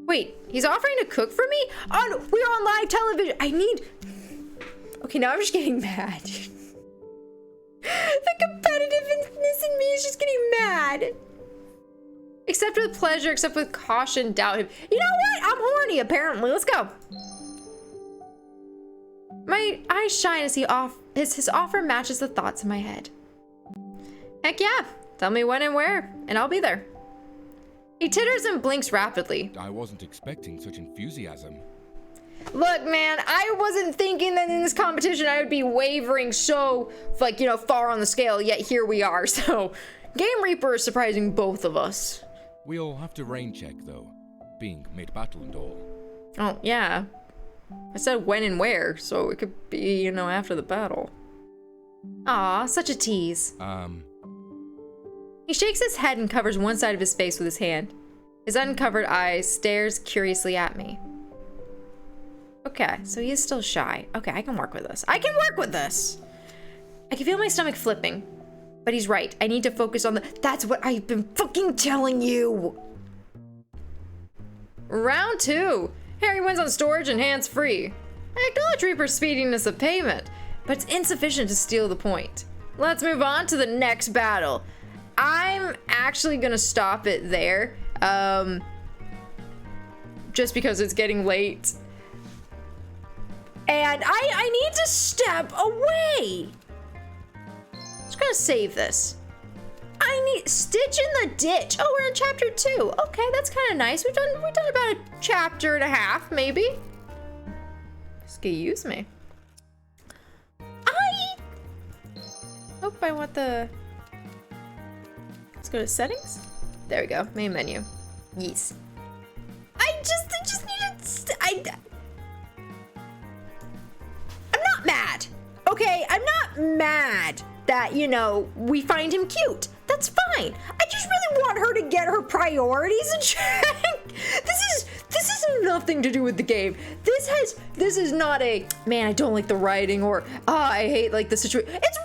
A: Wait, he's offering to cook for me? We're on live television. Okay, now I'm just getting mad. The competitiveness in me is just getting mad. Except with pleasure, except with caution, doubt him. You know what? I'm horny, apparently. Let's go. My eyes shine as his offer matches the thoughts in my head. Heck yeah. Tell me when and where, and I'll be there. He titters and blinks rapidly.
B: I wasn't expecting such enthusiasm.
A: Look, man, I wasn't thinking that in this competition I would be wavering so, like, you know, far on the scale, yet here we are. So, Game Reaper is surprising both of us.
B: We'll have to rain check, though, being mid-battle and all.
A: Oh, yeah. I said when and where, so it could be, you know, after the battle. Aw, such a tease. He shakes his head and covers one side of his face with his hand. His uncovered eye stares curiously at me. Okay, so he is still shy. Okay, I can work with this. I can feel my stomach flipping. But he's right. I need to focus on that's what I've been fucking telling you. Round 2. Harry wins on storage and hands-free. I acknowledge Reaper's speediness of payment, but it's insufficient to steal the point. Let's move on to the next battle. I'm actually gonna stop it there, just because it's getting late. And I need to step away. Just gonna save this. I need Stitch in the ditch. Oh, we're in chapter 2. Okay, that's kind of nice. We've done about a chapter and a half, maybe. Excuse me. I want the. Let's go to settings. There we go. Main menu. Yes. I just need to. I'm not mad. Okay, I'm not mad that, you know, we find him cute. That's fine. I just really want her to get her priorities in check. This has nothing to do with the game. This is not a, man, I don't like the writing, or I hate like the situation. It's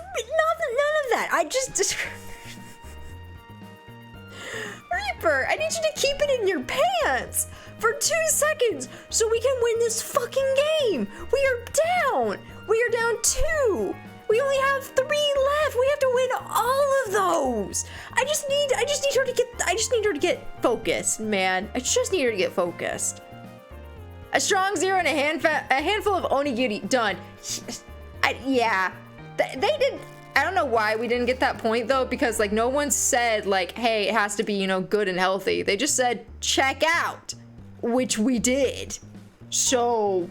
A: none of that. I just Reaper, I need you to keep it in your pants for 2 seconds so we can win this fucking game. We are down. We are down 2. We only have 3 left. We have to win all of those. I just need her to get focused, man. I just need her to get focused. A strong 0 and a handful of onigiri. Done. Yeah. They did. I don't know why we didn't get that point though, because like no one said like, hey, it has to be, you know, good and healthy. They just said check out, which we did. So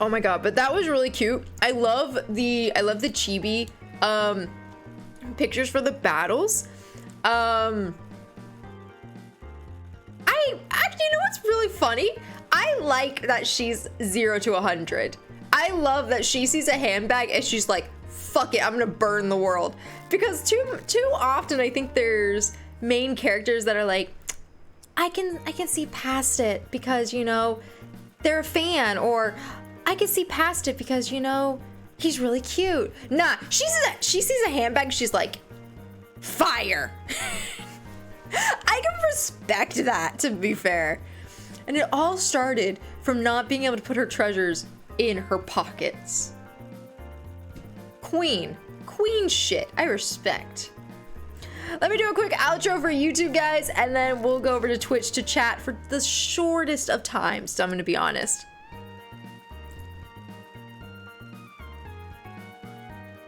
A: oh my god, but that was really cute. I love the chibi pictures for the battles. I actually, you know what's really funny? I like that she's 0 to 100. I love that she sees a handbag and she's like, fuck it, I'm gonna burn the world. Because too often I think there's main characters that are like, I can see past it because, you know, they're a fan, or I can see past it because, you know, he's really cute. Nah, she sees a handbag, she's like, fire. I can respect that, to be fair. And it all started from not being able to put her treasures in her pockets. Queen shit, I respect. Let me do a quick outro for YouTube, guys, and then we'll go over to Twitch to chat for the shortest of times, so I'm gonna be honest.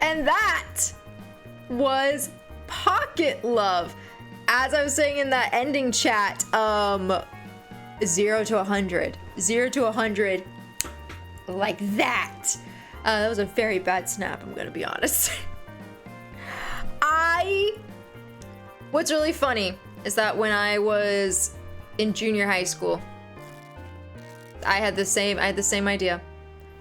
A: And that was Pocket Love. As I was saying in that ending chat, 0 to 100. 0 to 100 like that. That was a very bad snap, I'm gonna be honest. What's really funny is that when I was in junior high school, I had the same idea.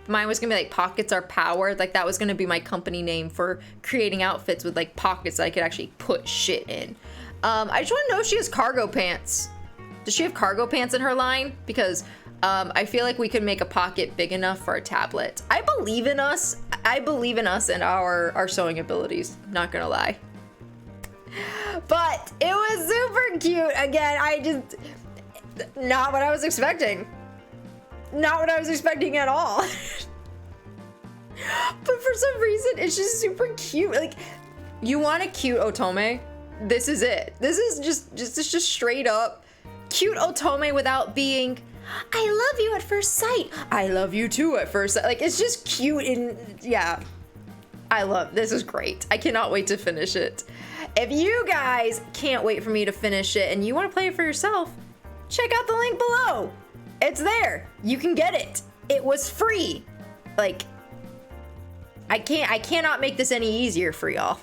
A: Mine was gonna be like pockets are powered. Like that was gonna be my company name for creating outfits with like pockets that I could actually put shit in. I just wanna know if she has cargo pants. Does she have cargo pants in her line? Because I feel like we could make a pocket big enough for a tablet. I believe in us. I believe in us and our sewing abilities. Not gonna lie. But it was super cute. Again, not what I was expecting. Not what I was expecting at all. But for some reason, it's just super cute. Like, you want a cute otome? This is it. This is just straight up cute otome without being, I love you at first sight. I love you too at first sight. Like, it's just cute and yeah. This is great. I cannot wait to finish it. If you guys can't wait for me to finish it and you want to play it for yourself, check out the link below. It's there. You can get it. It was free. Like, I cannot make this any easier for y'all.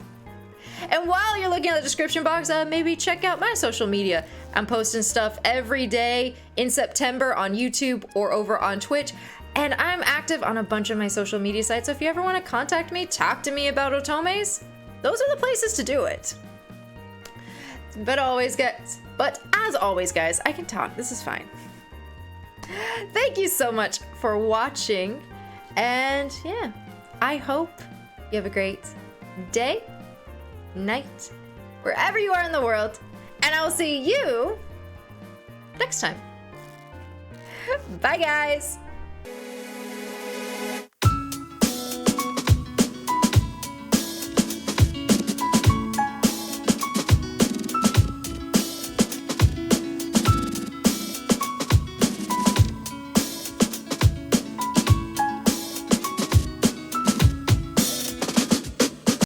A: And while you're looking at the description box, maybe check out my social media. I'm posting stuff every day in September on YouTube or over on Twitch. And I'm active on a bunch of my social media sites. So if you ever want to contact me, talk to me about otomes, those are the places to do it. But as always, guys, I can talk. This is fine. Thank you so much for watching. And yeah, I hope you have a great day, night, wherever you are in the world. And I will see you next time. Bye, guys.